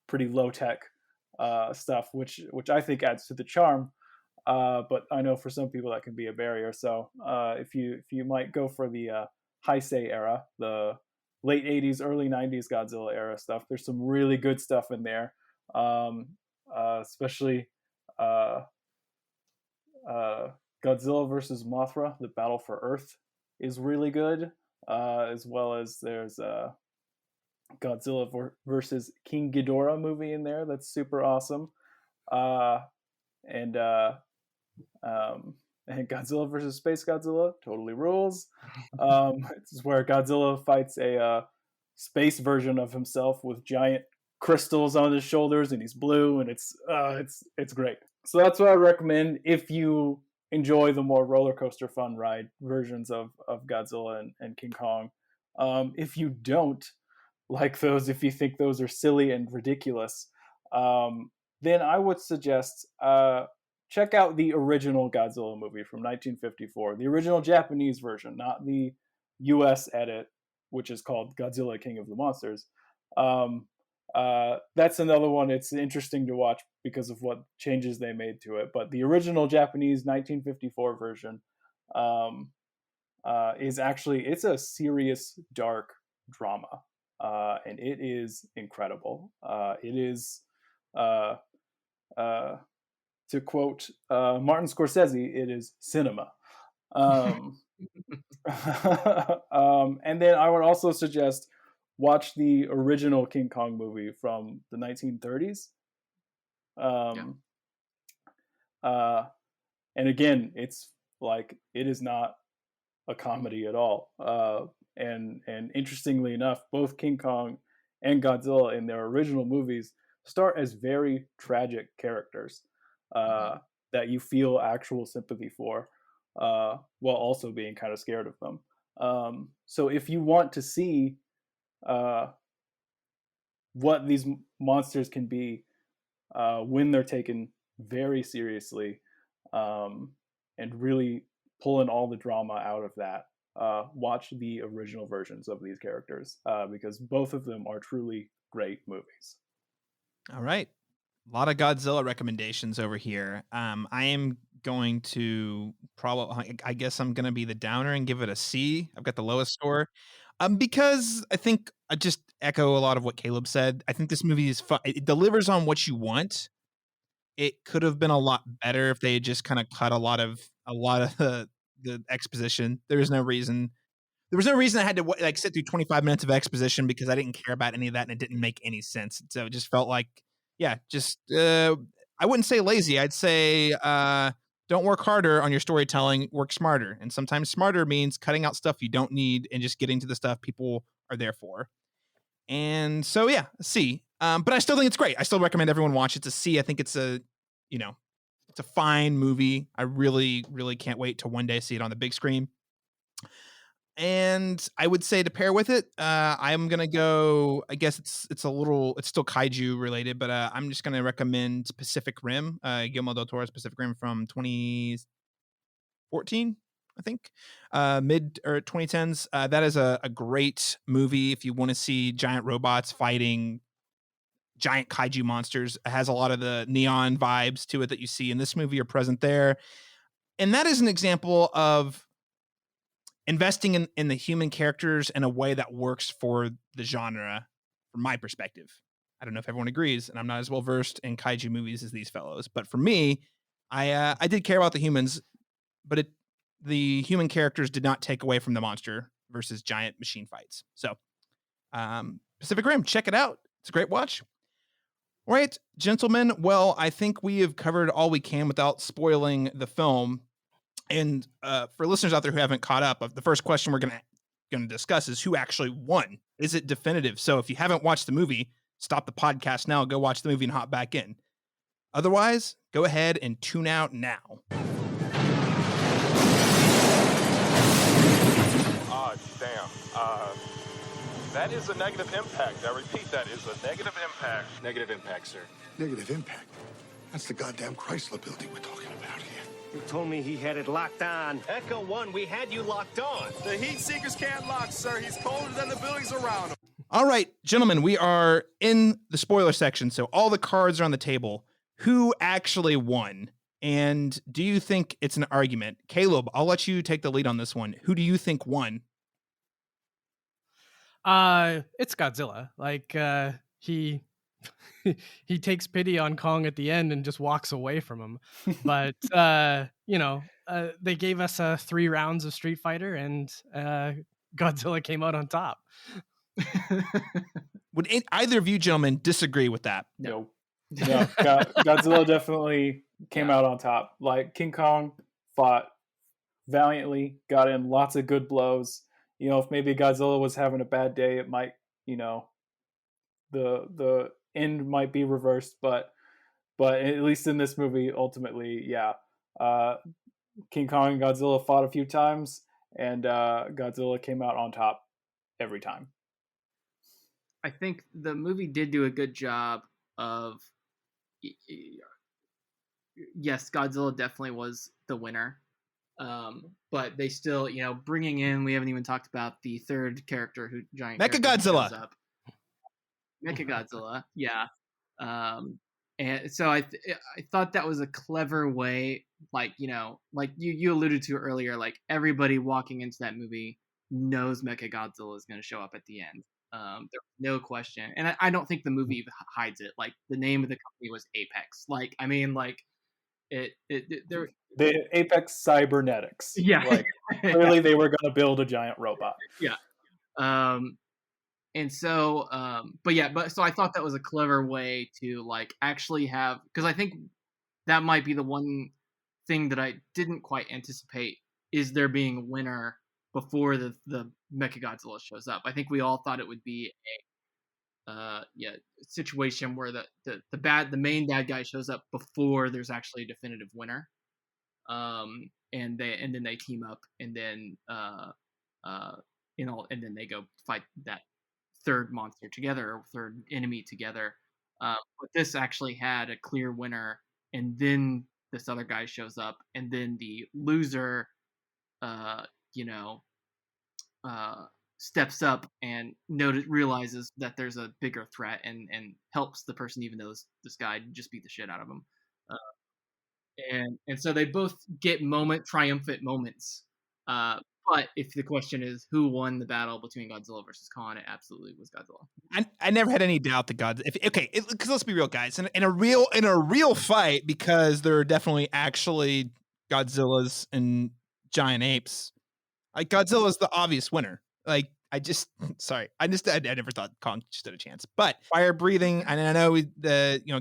pretty low tech stuff, which I think adds to the charm. But I know for some people that can be a barrier. So if you might go for the Heisei era, the late 80s, early 90s Godzilla era stuff, there's some really good stuff in there, especially Godzilla versus Mothra, the Battle for Earth is really good, as well as there's Godzilla versus King Ghidorah movie in there that's super awesome, and Godzilla versus Space Godzilla totally rules. It's where Godzilla fights a space version of himself with giant crystals on his shoulders, and he's blue, and it's great. So that's what I recommend if you enjoy the more roller coaster fun ride versions of Godzilla and King Kong. If you don't like those, if you think those are silly and ridiculous, then I would suggest check out the original Godzilla movie from 1954, the original Japanese version, not the US edit, which is called Godzilla King of the Monsters. That's another one. It's interesting to watch because of what changes they made to it. But the original Japanese 1954 version is actually, it's a serious, dark drama. And it is incredible. It is, to quote Martin Scorsese, it is cinema. And then I would also suggest watch the original King Kong movie from the 1930s. And again, it's like, it is not a comedy at all. And interestingly enough, both King Kong and Godzilla in their original movies start as very tragic characters that you feel actual sympathy for, while also being kind of scared of them. So if you want to see what these monsters can be when they're taken very seriously, and really pulling all the drama out of that, watch the original versions of these characters, because both of them are truly great movies. All right. A lot of Godzilla recommendations over here. I am going to I guess I'm going to be the downer and give it a C. I've got the lowest score. Because I think I just echo a lot of what Caleb said. I think this movie is fun. It delivers on what you want. It could have been a lot better if they had just kind of cut a lot of the exposition. There was no reason I had to sit through 25 minutes of exposition because I didn't care about any of that and it didn't make any sense. So it just felt like, I wouldn't say lazy. I'd say don't work harder on your storytelling, work smarter. And sometimes smarter means cutting out stuff you don't need and just getting to the stuff people are there for. And so, C. But I still think it's great. I still recommend everyone watch it. It's a C. I think it's a fine movie. I really, really can't wait to one day see it on the big screen. And I would say to pair with it, I'm gonna go. I guess it's still kaiju related, but I'm just gonna recommend Pacific Rim, Guillermo del Toro's Pacific Rim from 2014, I think, mid or 2010s. That is a great movie if you want to see giant robots fighting giant kaiju monsters. It has a lot of the neon vibes to it that you see in this movie are present there, and that is an example of investing in the human characters in a way that works for the genre, from my perspective. I don't know if everyone agrees, and I'm not as well versed in kaiju movies as these fellows, but for me, I did care about the humans, but the human characters did not take away from the monster versus giant machine fights. So, Pacific Rim, check it out. It's a great watch. All right, gentlemen. Well, I think we have covered all we can without spoiling the film. And for listeners out there who haven't caught up, the first question we're going to discuss is who actually won. Is it definitive? So if you haven't watched the movie, stop the podcast now, go watch the movie and hop back in. Otherwise, go ahead and tune out now. Damn. That is a negative impact. I repeat, that is a negative impact. Negative impact, sir. Negative impact? That's the goddamn Chrysler building we're talking about here. You told me he had it locked on. Echo 1, we had you locked on. The heat seekers can't lock, sir. He's colder than the buildings around him. All right, gentlemen, we are in the spoiler section, so all the cards are on the table. Who actually won? And do you think it's an argument? Caleb, I'll let you take the lead on this one. Who do you think won? It's Godzilla. Like, he he takes pity on Kong at the end and just walks away from him. But they gave us 3 rounds of Street Fighter, and Godzilla came out on top. Would either of you gentlemen disagree with that? No. Godzilla definitely came out on top. Like, King Kong fought valiantly, got in lots of good blows. If maybe Godzilla was having a bad day, it might, the end might be reversed, but at least in this movie, ultimately, King Kong and Godzilla fought a few times, and Godzilla came out on top every time. I think the movie did do a good job of, yes, Godzilla definitely was the winner. But they still, bringing in, we haven't even talked about the third character who Mechagodzilla. Mechagodzilla, yeah. And so I thought that was a clever way, like you alluded to earlier, like everybody walking into that movie knows Mechagodzilla is going to show up at the end. There's no question, and I don't think the movie hides it. Like, the name of the company was Apex. Like, I mean, like they're the Apex Cybernetics. Yeah, like clearly they were going to build a giant robot. Yeah. And so, so I thought that was a clever way to like actually have, because I think that might be the one thing that I didn't quite anticipate, is there being a winner before the Mechagodzilla shows up. I think we all thought it would be a situation where the main bad guy shows up before there's actually a definitive winner. And then they team up, and then and then they go fight that third monster together, or third enemy together. But this actually had a clear winner, and then this other guy shows up, and then the loser steps up and realizes that there's a bigger threat, and helps the person, even though this guy just beat the shit out of him. And so they both get triumphant moments. But if the question is who won the battle between Godzilla versus Kong, it absolutely was Godzilla. I never had any doubt that because let's be real, guys. In a real fight, because there are definitely actually Godzillas and giant apes. Like, Godzilla's the obvious winner. Like, I never thought Kong stood a chance. But fire breathing, and I know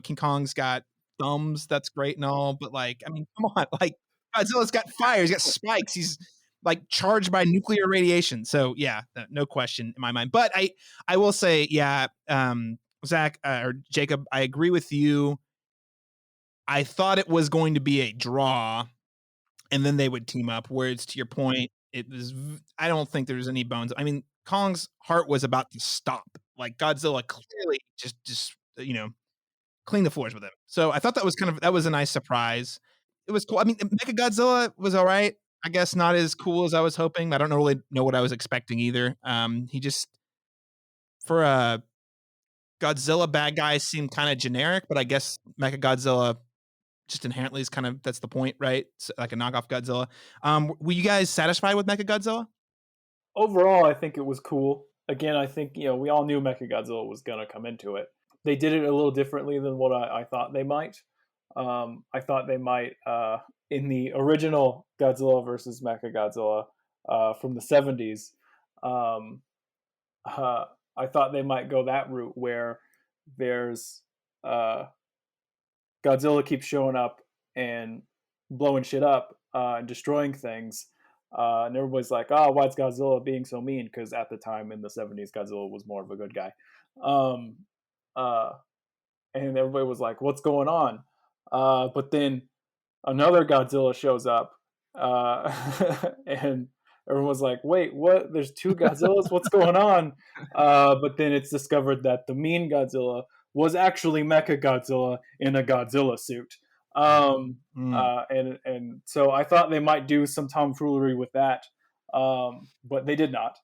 King Kong's got thumbs, that's great and all, but like, I mean, come on, like, Godzilla's got fire, he's got spikes, he's like charged by nuclear radiation. So yeah, no question in my mind. But I will say, Zach or Jacob, I agree with you. I thought it was going to be a draw, and then they would team up. Whereas, to your point, I don't think there's any bones. I mean, Kong's heart was about to stop. Like, Godzilla clearly just clean the floors with him. So I thought that was a nice surprise. It was cool. I mean, Mechagodzilla was all right. I guess not as cool as I was hoping. I don't really know what I was expecting either. He just, for a Godzilla bad guy, seemed kind of generic, but I guess Mechagodzilla just inherently is that's the point, right? So, like a knockoff Godzilla. Were you guys satisfied with Mechagodzilla? Overall, I think it was cool. Again, I think, we all knew Mechagodzilla was going to come into it. They did it a little differently than what I thought they might. I thought they might, in the original Godzilla versus Mechagodzilla from the 70s, I thought they might go that route where there's Godzilla keeps showing up and blowing shit up and destroying things. And everybody's like, oh, why's Godzilla being so mean? Because at the time in the 70s, Godzilla was more of a good guy. And everybody was like, what's going on? But then another Godzilla shows up and everyone was like, wait, what? There's two Godzillas? What's going on? But then it's discovered that the mean Godzilla was actually Mecha Godzilla in a Godzilla suit. And so I thought they might do some tomfoolery with that, but they did not,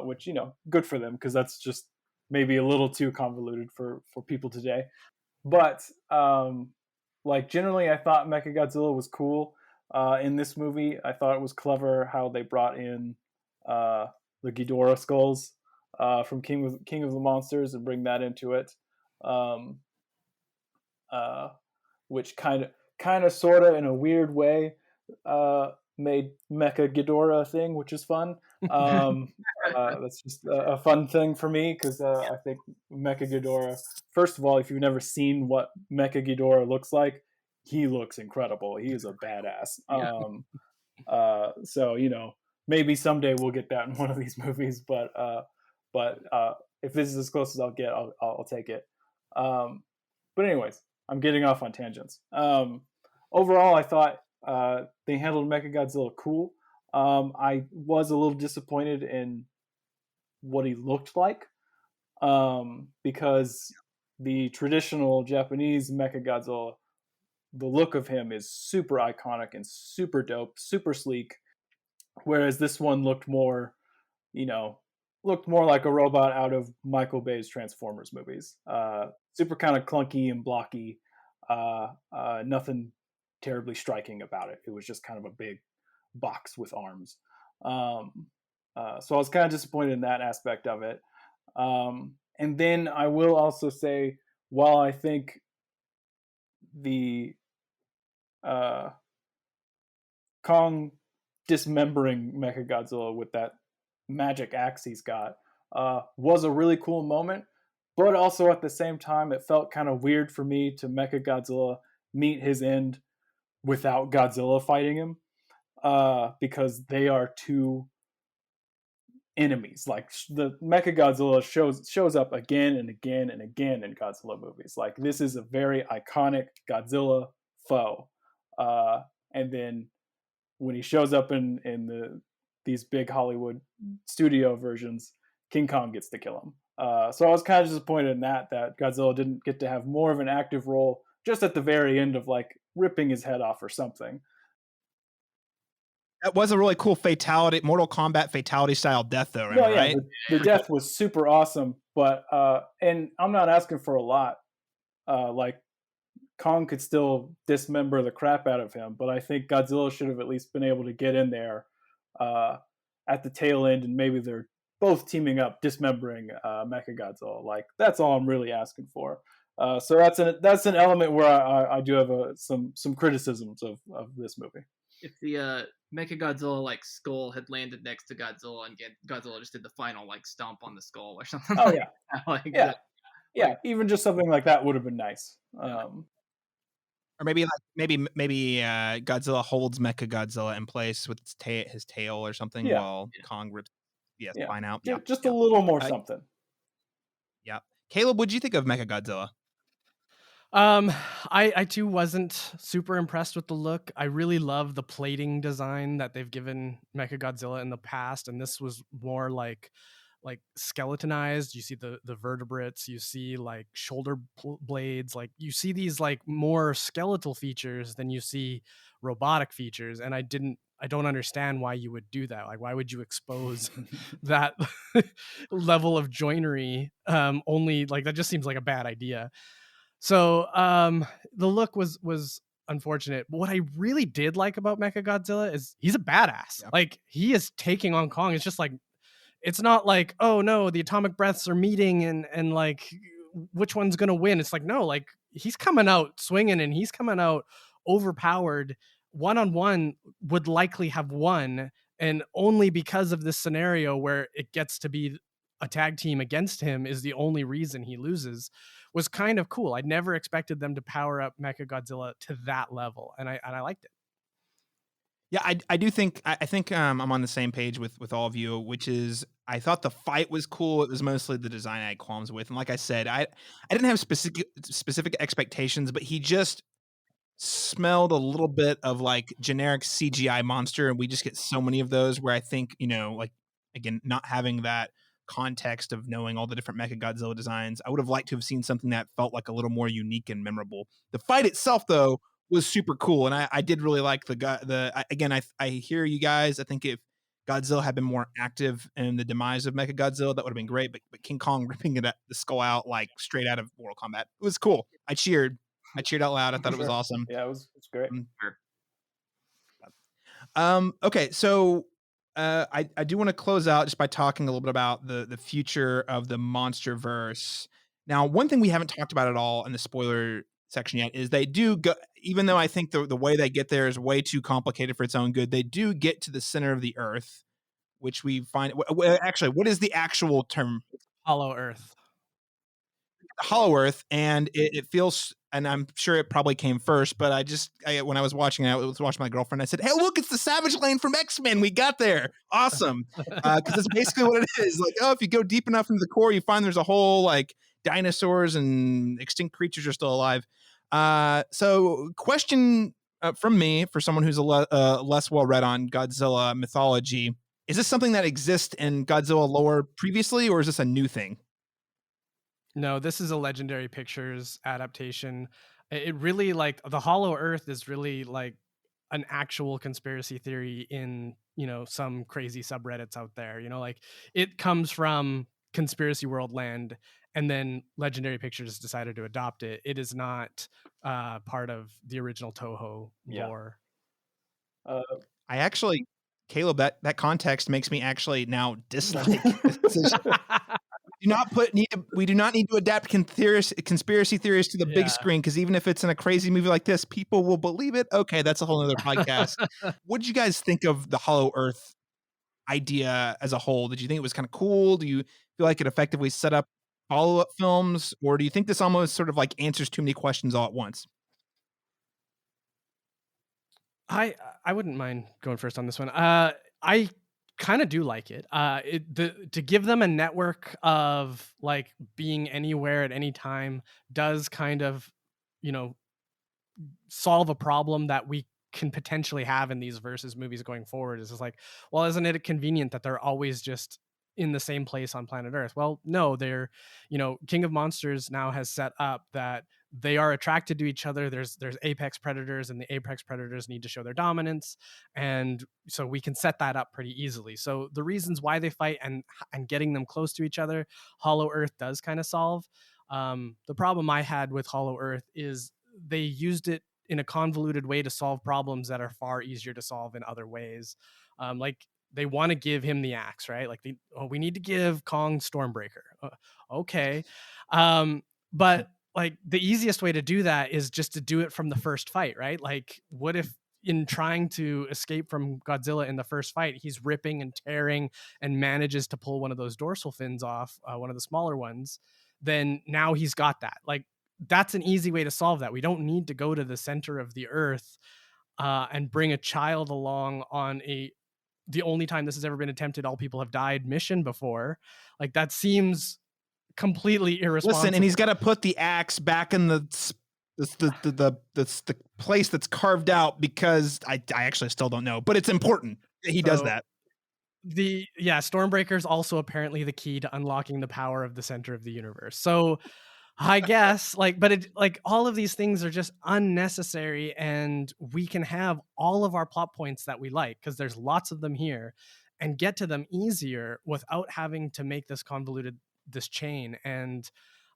which, good for them, because that's just maybe a little too convoluted for people today. But generally, I thought Mechagodzilla was cool. In this movie, I thought it was clever how they brought in the Ghidorah skulls from King of the Monsters and bring that into it, which kind of sort of in a weird way made Mecha Ghidorah a thing, which is fun. That's just a fun thing for me, because I think Mecha Ghidorah, first of all, if you've never seen what Mecha Ghidorah looks like, he looks incredible. He is a badass. So maybe someday we'll get that in one of these movies, but if this is as close as I'll get, I'll take it. But anyways, I'm getting off on tangents. Overall, I thought they handled Mechagodzilla cool. I was a little disappointed in what he looked like, because the traditional Japanese Mechagodzilla, the look of him is super iconic and super dope, super sleek, whereas this one looked more like a robot out of Michael Bay's Transformers movies. Super kind of clunky and blocky. Nothing terribly striking about it. It was just kind of a big box with arms. So I was kind of disappointed in that aspect of it. And then I will also say, while I think the Kong dismembering Mechagodzilla with that magic axe he's got was a really cool moment, but also at the same time it felt kind of weird for me to Mechagodzilla meet his end without Godzilla fighting him, because they are two enemies. Like, the Mechagodzilla shows up again and again and again in Godzilla movies. Like, this is a very iconic Godzilla foe, and then when he shows up in these big Hollywood studio versions, King Kong gets to kill him. So I was kind of disappointed in that Godzilla didn't get to have more of an active role just at the very end of like ripping his head off or something. That was a really cool fatality, Mortal Kombat fatality style death, though, right? The death was super awesome, but and I'm not asking for a lot. Like, Kong could still dismember the crap out of him, but I think Godzilla should have at least been able to get in there at the tail end, and maybe they're both teaming up, dismembering Mechagodzilla. Like, that's all I'm really asking for. So that's an element where I do have some criticisms of this movie. If the Mechagodzilla like skull had landed next to Godzilla, and Godzilla just did the final like stomp on the skull or something. Oh like yeah. Even just something like that would have been nice. Or maybe Godzilla holds Mechagodzilla in place with his tail or something, while Kong rips spine out. Just a little more something. Yeah. Caleb, what did you think of Mechagodzilla? I too wasn't super impressed with the look. I really love the plating design that they've given Mechagodzilla in the past, and this was more like skeletonized. You see the vertebrates, you see like shoulder blades, like you see these like more skeletal features than you see robotic features, and I don't understand why you would do that. Like, why would you expose that level of joinery? Only like, that just seems like a bad idea. So the look was unfortunate. But what I really did like about Mechagodzilla is he's a badass. Yep. Like, he is taking on Kong. It's just like, it's not like, oh no, the atomic breaths are meeting and like, which one's gonna win? It's like, no, like, he's coming out swinging, and he's coming out overpowered. One-on-one would likely have won, and only because of this scenario where it gets to be a tag team against him is the only reason he loses was kind of cool. I never expected them to power up Mechagodzilla to that level, and I liked it. Yeah, I do think I think I'm on the same page with all of you, which is I thought the fight was cool. It was mostly the design I had qualms with, and like I said, I didn't have specific expectations, but he just smelled a little bit of like generic CGI monster, and we just get so many of those. Where I think like again, not having that context of knowing all the different Mechagodzilla designs, I would have liked to have seen something that felt like a little more unique and memorable. The fight itself, though, was super cool, and I did really like again. I hear you guys. I think if Godzilla had been more active in the demise of Mechagodzilla, that would have been great. But King Kong ripping the skull out like straight out of Mortal Kombat, it was cool. I cheered out loud. I thought it was awesome. Yeah, it's great. Okay, so I do want to close out just by talking a little bit about the future of the Monsterverse. Now, one thing we haven't talked about at all in the spoiler section yet is they do go, even though I think the way they get there is way too complicated for its own good, they do get to the center of the earth, which we find actually, what is the actual term? Hollow Earth. Hollow Earth, and it feels, and I'm sure it probably came first, but when I was watching it, I was watching my girlfriend. I said, "Hey, look, it's the Savage Lane from X-Men. We got there, awesome!" Because it's basically what it is. Like, if you go deep enough into the core, you find there's a whole like dinosaurs and extinct creatures are still alive. So, question from me for someone who's less well read on Godzilla mythology: is this something that exists in Godzilla lore previously, or is this a new thing? No, this is a Legendary Pictures adaptation. It really, like, the Hollow Earth is really like an actual conspiracy theory in, some crazy subreddits out there. Like, it comes from Conspiracy World land, and then Legendary Pictures decided to adopt it. It is not part of the original Toho lore. I actually, Caleb, that context makes me actually now dislike. We do not need to adapt conspiracy theories to the big screen, because even if it's in a crazy movie like this, people will believe it. Okay, that's a whole other podcast. What did you guys think of the Hollow Earth idea as a whole? Did you think it was kind of cool? Do you feel like it effectively set up follow-up films, or do you think this almost sort of like answers too many questions all at once? I wouldn't mind going first on this one. I kind of do like it. To give them a network of like being anywhere at any time does kind of, solve a problem that we can potentially have in these versus movies going forward. Is just like, well, isn't it convenient that they're always just in the same place on planet Earth? Well, no, they're, King of Monsters now has set up that they are attracted to each other. There's apex predators, and the apex predators need to show their dominance, and so we can set that up pretty easily. So the reasons why they fight and getting them close to each other, Hollow Earth does kind of solve. The problem I had with Hollow Earth is they used it in a convoluted way to solve problems that are far easier to solve in other ways. Like, they want to give him the axe, right? Like, we need to give Kong Stormbreaker. Okay. But like, the easiest way to do that is just to do it from the first fight, right? Like, what if in trying to escape from Godzilla in the first fight, he's ripping and tearing and manages to pull one of those dorsal fins off, one of the smaller ones? Then now he's got that. Like, that's an easy way to solve that. We don't need to go to the center of the earth and bring a child along on the only time this has ever been attempted, all people have died mission before. Like, that seems completely irresponsible. Listen, and he's got to put the axe back in the place that's carved out, because I actually still don't know, but it's important that he does that. Stormbreaker is also apparently the key to unlocking the power of the center of the universe. So I guess, but all of these things are just unnecessary, and we can have all of our plot points that we like, because there's lots of them here, and get to them easier without having to make this chain. And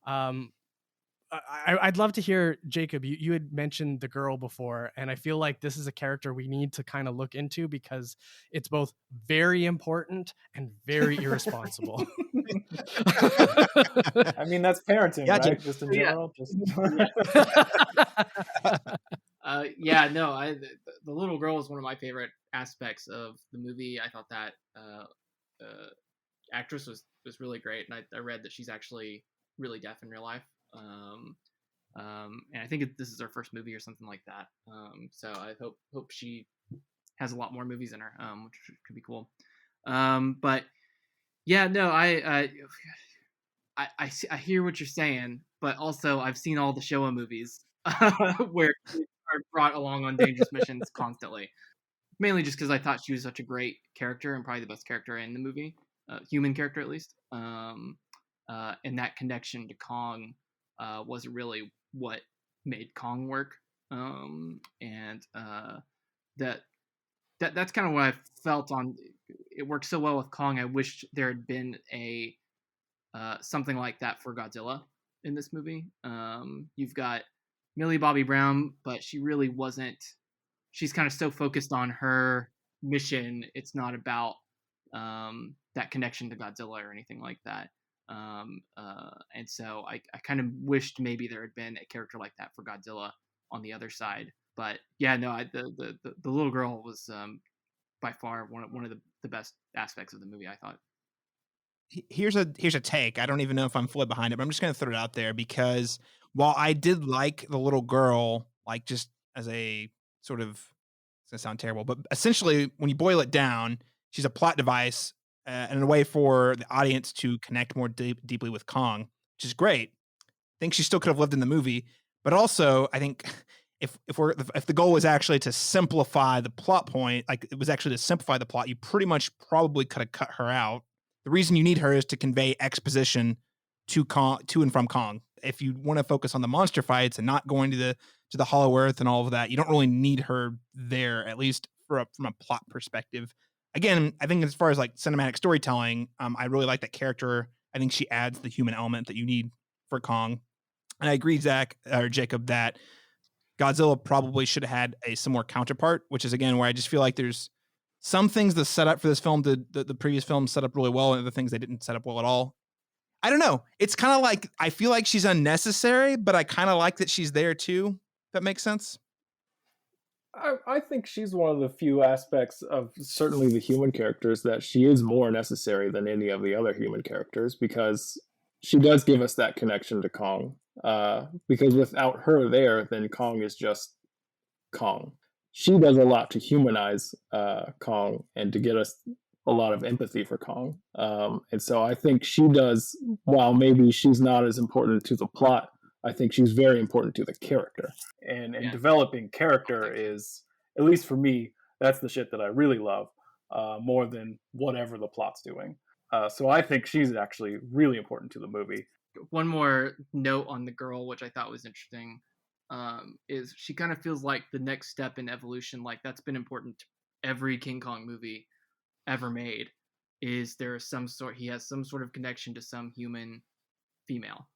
I'd love to hear, Jacob, you had mentioned the girl before, and I feel like this is a character we need to kind of look into, because it's both very important and very irresponsible. I mean, that's parenting, right? Jake. Just in general. The little girl is one of my favorite aspects of the movie. I thought that actress was really great, and I read that she's actually really deaf in real life. And I think this is her first movie or something like that. So I hope she has a lot more movies in her, which could be cool. But yeah, no, I hear what you're saying, but also I've seen all the Showa movies where kids are brought along on dangerous missions constantly. Mainly just because I thought she was such a great character and probably the best character in the movie, human character at least. And that connection to Kong was really what made Kong work. And that's kind of what I felt on. It worked so well with Kong. I wish there had been a something like that for Godzilla in this movie. You've got Millie Bobby Brown, but she really wasn't. She's kind of so focused on her mission. It's not about that connection to Godzilla or anything like that. And so I kind of wished maybe there had been a character like that for Godzilla on the other side. But yeah, no, the little girl was by far one of the best aspects of the movie, I thought. Here's a take. I don't even know if I'm fully behind it, but I'm just going to throw it out there because while I did like the little girl, like just as a sort of, it's going to sound terrible, but essentially when you boil it down, she's a plot device and a way for the audience to connect more deeply with Kong, which is great. I think she still could have lived in the movie, but also I think if the goal was actually to simplify the plot point, like it was actually to simplify the plot, you pretty much probably could have cut her out. The reason you need her is to convey exposition to and from Kong. If you want to focus on the monster fights and not going to the Hollow Earth and all of that, you don't really need her there, at least from a plot perspective. Again, I think as far as like cinematic storytelling, I really like that character. I think she adds the human element that you need for Kong. And I agree, Jacob, that Godzilla probably should have had a similar counterpart, which is again where I just feel like there's some things the setup for this film the previous film set up really well, and other things they didn't set up well at all. I don't know. It's kind of like I feel like she's unnecessary, but I kind of like that she's there too. If that makes sense. I think she's one of the few aspects of certainly the human characters that she is more necessary than any of the other human characters because she does give us that connection to Kong. Because without her there, then Kong is just Kong. She does a lot to humanize Kong and to get us a lot of empathy for Kong. And so I think she does, while maybe she's not as important to the plot, I think she's very important to the character. And developing character is, at least for me, that's the shit that I really love more than whatever the plot's doing. So I think she's actually really important to the movie. One more note on the girl, which I thought was interesting, is she kind of feels like the next step in evolution. Like that's been important to every King Kong movie ever made. Is there he has some sort of connection to some human female,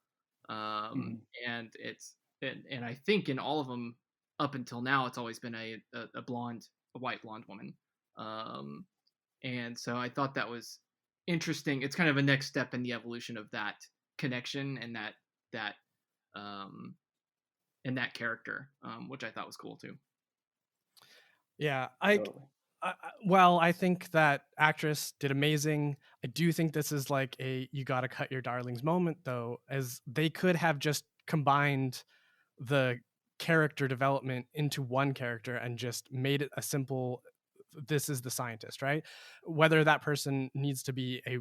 and I think in all of them up until now, it's always been a white blonde woman, and so I thought that was interesting. It's kind of a next step in the evolution of that connection and that character, which I thought was cool too. Yeah, I think that actress did amazing. I do think this is like a you gotta cut your darlings moment, though, as they could have just combined the character development into one character and just made it a simple, this is the scientist, right? Whether that person needs to be a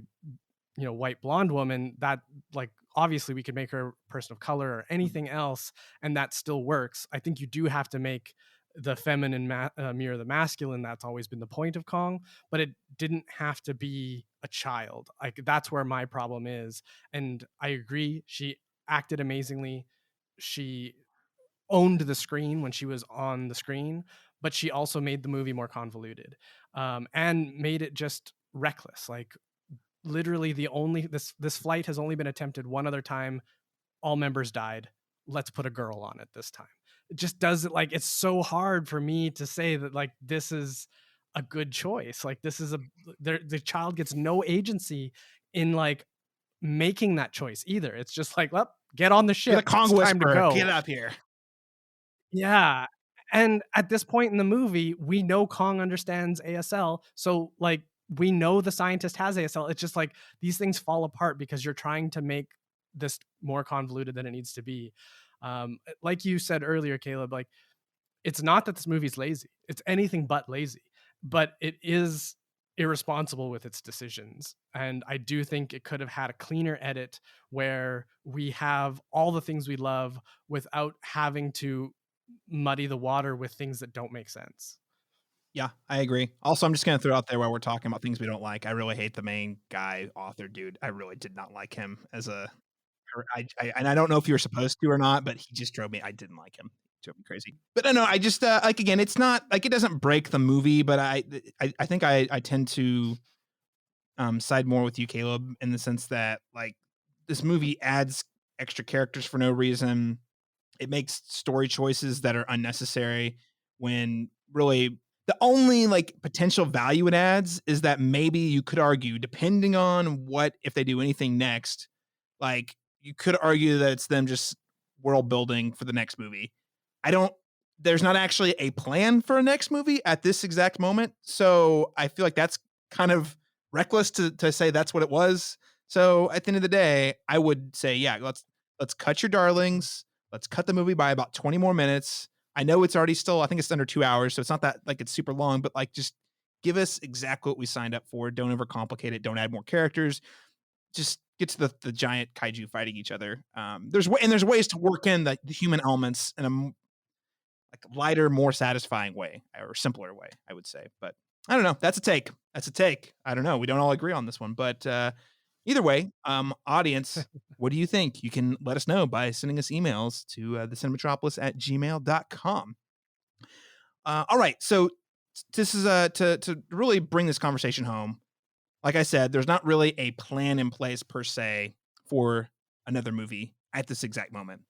white blonde woman, that like obviously we could make her a person of color or anything else, and that still works. I think you do have to make the feminine mirror the masculine. That's always been the point of Kong, but it didn't have to be a child. Like that's where my problem is. And I agree, she acted amazingly. She owned the screen when she was on the screen, but she also made the movie more convoluted, and made it just reckless. Like literally this flight has only been attempted one other time. All members died. Let's put a girl on it this time. It just doesn't, like, it's so hard for me to say that like this is a good choice. Like this is the child gets no agency in like making that choice either. It's just like, well, get on the ship. The Kong it's time to whisperer, go. get up here. Yeah. And at this point in the movie, we know Kong understands ASL. So like we know the scientist has ASL. It's just like these things fall apart because you're trying to make this more convoluted than it needs to be. Like you said earlier, Caleb, like it's not that this movie's lazy. It's anything but lazy, but it is irresponsible with its decisions. And I do think it could have had a cleaner edit where we have all the things we love without having to muddy the water with things that don't make sense. Yeah, I agree. Also, I'm just going to throw out there while we're talking about things we don't like. I really hate the main guy, author dude. I really did not like him as a. And I don't know if you were supposed to or not, but he just drove me. I didn't like him. Drove me crazy. But I know I just like again, it's not like it doesn't break the movie, but I think I tend to side more with you, Caleb, in the sense that like this movie adds extra characters for no reason. It makes story choices that are unnecessary when really the only like potential value it adds is that maybe you could argue, depending on what if they do anything next, like you could argue that it's them just world building for the next movie. There's not actually a plan for a next movie at this exact moment. So I feel like that's kind of reckless to say that's what it was. So at the end of the day, I would say, yeah, let's cut your darlings. Let's cut the movie by about 20 more minutes. I know it's already still, I think it's under 2 hours. So it's not that like it's super long, but like just give us exactly what we signed up for. Don't overcomplicate it. Don't add more characters. Just get to the giant kaiju fighting each other. There's ways to work in the human elements in a like lighter, more satisfying way or simpler way, I would say. But I don't know. That's a take. I don't know. We don't all agree on this one, but either way, audience, what do you think? You can let us know by sending us emails to thecinematropolis@gmail.com. All right. So this is to really bring this conversation home. Like I said, there's not really a plan in place per se for another movie at this exact moment.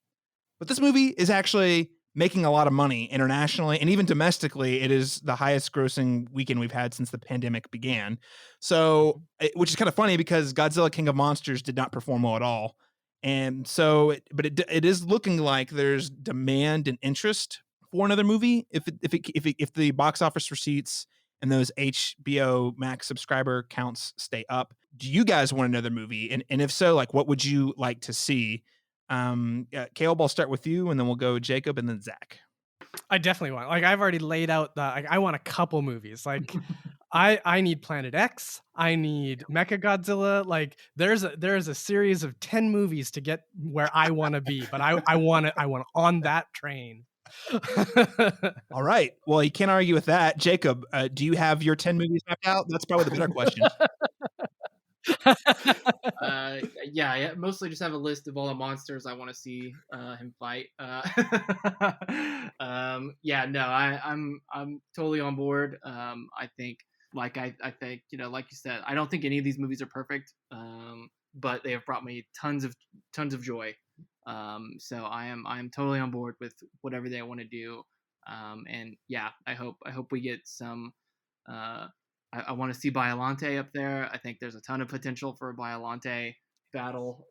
But this movie is actually making a lot of money internationally and even domestically. It is the highest grossing weekend we've had since the pandemic began. So, which is kind of funny because Godzilla King of Monsters did not perform well at all. And so, it is looking like there's demand and interest for another movie. If the box office receipts and those HBO Max subscriber counts stay up, do you guys want another movie? And if so, like, what would you like to see? Caleb, I'll start with you, and then we'll go Jacob, and then Zach. I definitely want. Like I've already laid out I want a couple movies. Like I need Planet X. I need Mecha Godzilla. Like there's a series of 10 movies to get where I want to be, but I want on that train. All right. Well, you can't argue with that. Jacob, do you have your 10 movies mapped out? That's probably the better question. Yeah, I mostly just have a list of all the monsters I want to see him fight. Yeah, no, I'm totally on board. I think, like I think, like you said, I don't think any of these movies are perfect, but they have brought me tons of joy. So I am totally on board with whatever they want to do. And yeah, I hope we get some. I want to see Biollante up there. I think there's a ton of potential for a Biollante battle.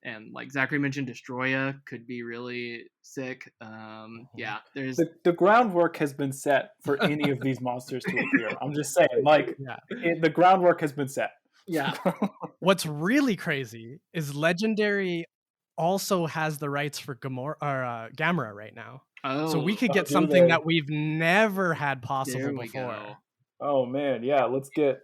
And like Zachary mentioned, Destroya could be really sick. Yeah, there's the groundwork has been set for any of these monsters to appear. I'm just saying, like, the groundwork has been set. Yeah. What's really crazy is Legendary also has the rights for Gamera right now. Oh, so we could get something that we've never had possible before. Go. Oh man, yeah. Let's get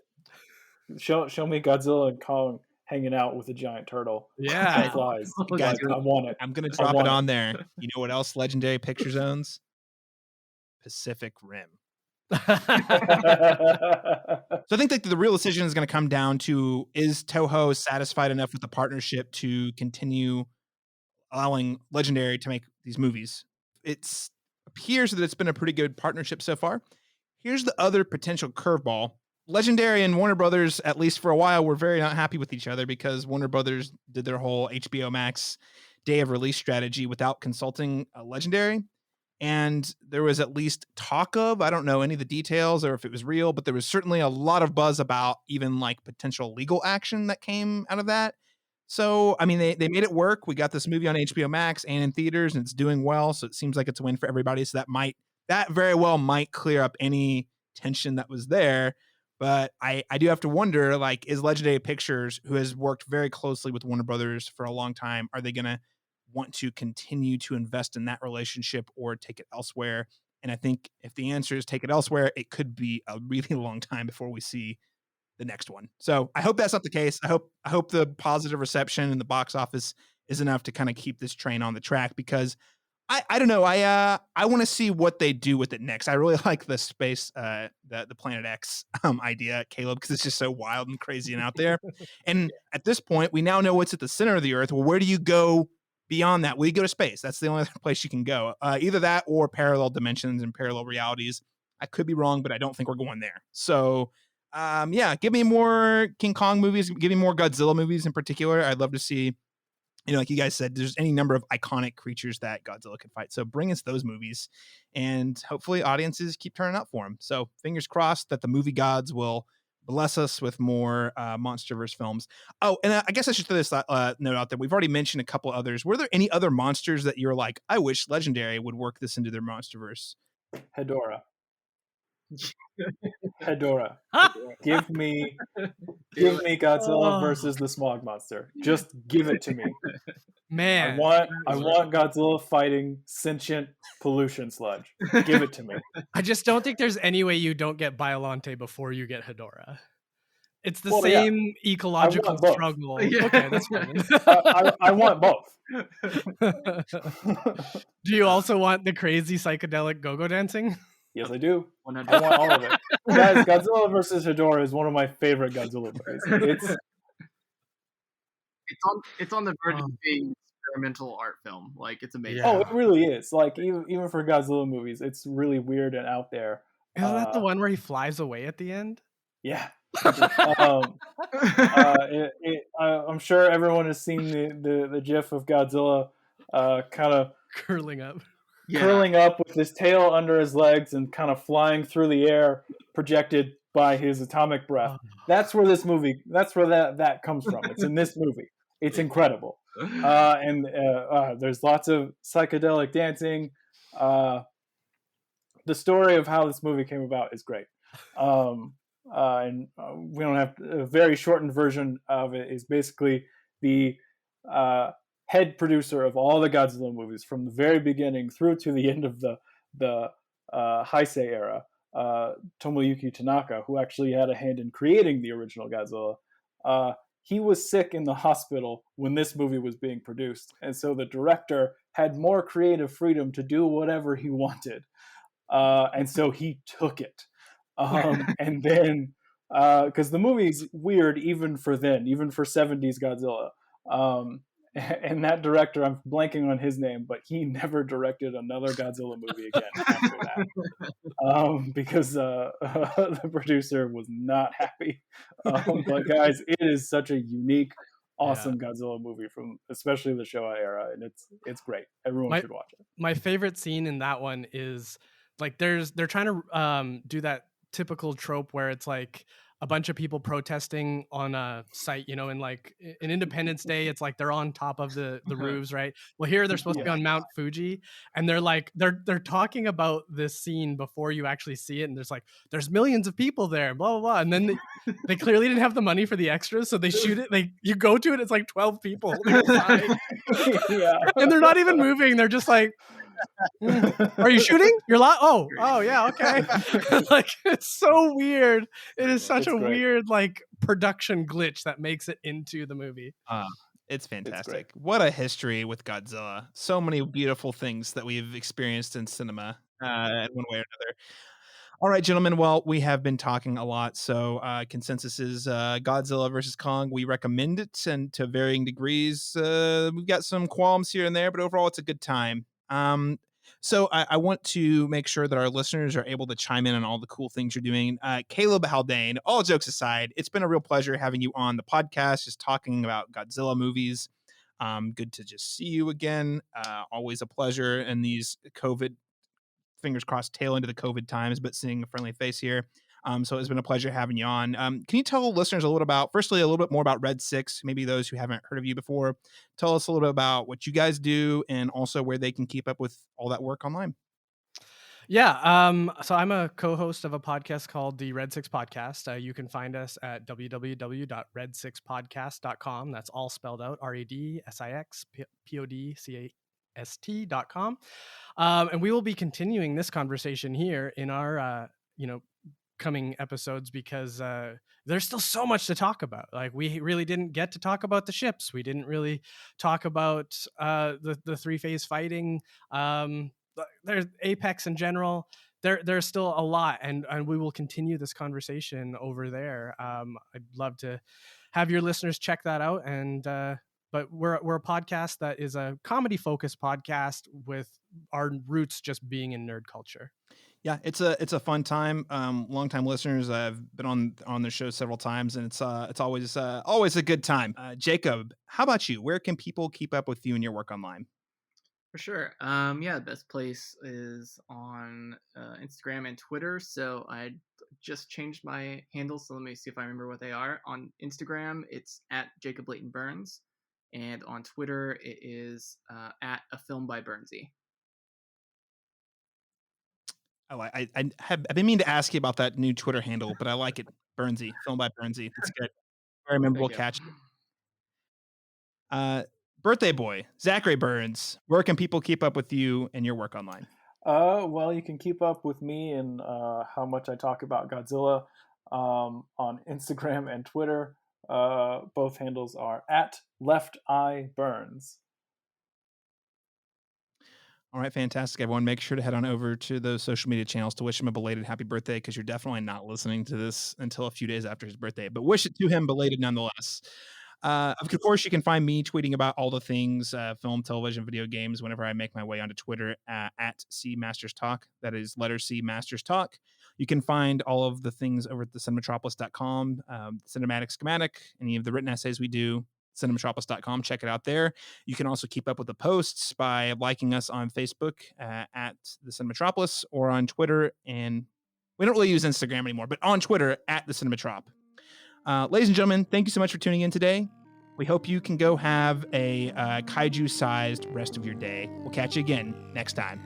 show me Godzilla and Kong hanging out with a giant turtle. Yeah, flies. Guys, I want it. I'm gonna drop it on there. You know what else Legendary Pictures owns? Pacific Rim. So I think that the real decision is going to come down to, is Toho satisfied enough with the partnership to continue allowing Legendary to make these movies? It appears that it's been a pretty good partnership so far. Here's the other potential curveball. Legendary and Warner Brothers, at least for a while, were very not happy with each other because Warner Brothers did their whole HBO Max day of release strategy without consulting Legendary. And there was at least talk of, I don't know any of the details or if it was real, but there was certainly a lot of buzz about even like potential legal action that came out of that. So, I mean, they made it work. We got this movie on HBO Max and in theaters, and it's doing well. So it seems like it's a win for everybody. So that very well might clear up any tension that was there. But I do have to wonder, like, is Legendary Pictures, who has worked very closely with Warner Brothers for a long time, are they going to want to continue to invest in that relationship or take it elsewhere? And I think if the answer is take it elsewhere, it could be a really long time before we see the next one. So I hope that's not the case. I hope the positive reception in the box office is enough to kind of keep this train on the track, because I don't know. I want to see what they do with it next. I really like the space, the Planet X idea, Caleb, because it's just so wild and crazy and out there. And at this point, we now know what's at the center of the Earth. Well, where do you go beyond that? Well, you go to space. That's the only other place you can go. Either that or parallel dimensions and parallel realities. I could be wrong, but I don't think we're going there. So, yeah, give me more King Kong movies. Give me more Godzilla movies in particular. I'd love to see. Like you guys said, there's any number of iconic creatures that Godzilla could fight. So bring us those movies, and hopefully audiences keep turning up for them. So fingers crossed that the movie gods will bless us with more Monsterverse films. Oh, and I guess I should throw this note out there. We've already mentioned a couple others. Were there any other monsters that you're like, I wish Legendary would work this into their Monsterverse? Hedorah. Hedorah. Give me Godzilla versus the smog monster. Just give it to me. Man, I want Godzilla fighting sentient pollution sludge. Give it to me. I just don't think there's any way you don't get Biollante before you get Hedorah. It's the same ecological struggle. Yeah. Okay, that's fine. I want both. Do you also want the crazy psychedelic go-go dancing? Yes, I do. I want all of it. Guys, Godzilla versus Hedorah is one of my favorite Godzilla movies. It's on the verge of being experimental art film. Like, it's amazing. Yeah. Oh, it really is. Like, even for Godzilla movies, it's really weird and out there. Isn't that the one where he flies away at the end? Yeah. I'm sure everyone has seen the GIF of Godzilla kind of curling up with his tail under his legs and kind of flying through the air, projected by his atomic breath. That's where that comes from. It's in this movie. It's incredible. And there's lots of psychedelic dancing. The story of how this movie came about is great. And we don't have a very shortened version of it. Is basically the head producer of all the Godzilla movies from the very beginning through to the end of the Heisei era, Tomoyuki Tanaka, who actually had a hand in creating the original Godzilla. He was sick in the hospital when this movie was being produced, and so the director had more creative freedom to do whatever he wanted, and so he took it. And then, because the movie's weird even for 70s Godzilla. And that director, I'm blanking on his name, but he never directed another Godzilla movie again after that. Because the producer was not happy. But guys, it is such a unique, awesome Godzilla movie from especially the Showa era, and it's great. Everyone should watch it. My favorite scene in that one is like they're trying to do that typical trope where it's like a bunch of people protesting on a site, and like in Independence Day, it's like they're on top of the roofs, right? Well, here they're supposed to be on Mount Fuji, and they're like they're talking about this scene before you actually see it, and there's millions of people there, blah blah blah, and then they clearly didn't have the money for the extras, so they shoot it. You go to it, it's like 12 people, and they're not even moving. They're just like, are you shooting? You're live? Oh yeah, okay. Like, it's so weird. It is such a weird like production glitch that makes it into the movie. It's fantastic. What a history with Godzilla. So many beautiful things that we've experienced in cinema in one way or another. All right, gentlemen. Well, we have been talking a lot. So consensus is Godzilla versus Kong. We recommend it, and to varying degrees. We've got some qualms here and there, but overall it's a good time. So I want to make sure that our listeners are able to chime in on all the cool things you're doing. Caleb Haldane, all jokes aside, it's been a real pleasure having you on the podcast, just talking about Godzilla movies. Good to just see you again. Always a pleasure in these COVID, fingers crossed, tail into the COVID times, but seeing a friendly face here. So it's been a pleasure having you on. Can you tell listeners a little bit more about Red 6, maybe those who haven't heard of you before? Tell us a little bit about what you guys do and also where they can keep up with all that work online. Yeah. So I'm a co-host of a podcast called the Red Six Podcast. You can find us at www.red6podcast.com. That's all spelled out: REDSIXPODCAST.com. And we will be continuing this conversation here in our, coming episodes, because there's still so much to talk about. Like, we really didn't get to talk about the ships. We didn't really talk about the three-phase fighting. There's Apex in general. There's still a lot, and we will continue this conversation over there. I'd love to have your listeners check that out. And but we're a podcast that is a comedy focused podcast, with our roots just being in nerd culture. Yeah, it's a fun time. Longtime listeners, I've been on the show several times, and it's always a good time. Jacob, how about you? Where can people keep up with you and your work online? For sure. Yeah, the best place is on Instagram and Twitter. So I just changed my handles, so let me see if I remember what they are. On Instagram, it's at Jacob and Burns, and on Twitter, it is at a film by Burnsy. Oh, I've been meaning to ask you about that new Twitter handle, but I like it. Burnsy, film by Burnsy. It's good. Very memorable catch. Birthday boy, Zachary Burns. Where can people keep up with you and your work online? Well, you can keep up with me and how much I talk about Godzilla on Instagram and Twitter. Both handles are at Left Eye Burns. All right, fantastic, everyone. Make sure to head on over to those social media channels to wish him a belated happy birthday, because you're definitely not listening to this until a few days after his birthday, but wish it to him belated nonetheless. Of course, you can find me tweeting about all the things film, television, video games whenever I make my way onto Twitter at C Masters Talk. That is letter C Masters Talk. You can find all of the things over at the Cinematropolis.com, Cinematic, Schematic, any of the written essays we do. Cinematropolis.com. Check it out there. You can also keep up with the posts by liking us on Facebook at the Cinematropolis, or on Twitter. And we don't really use Instagram anymore, but on Twitter at the Cinematrop. Ladies and gentlemen, thank you so much for tuning in today. We hope you can go have a kaiju-sized rest of your day. We'll catch you again next time.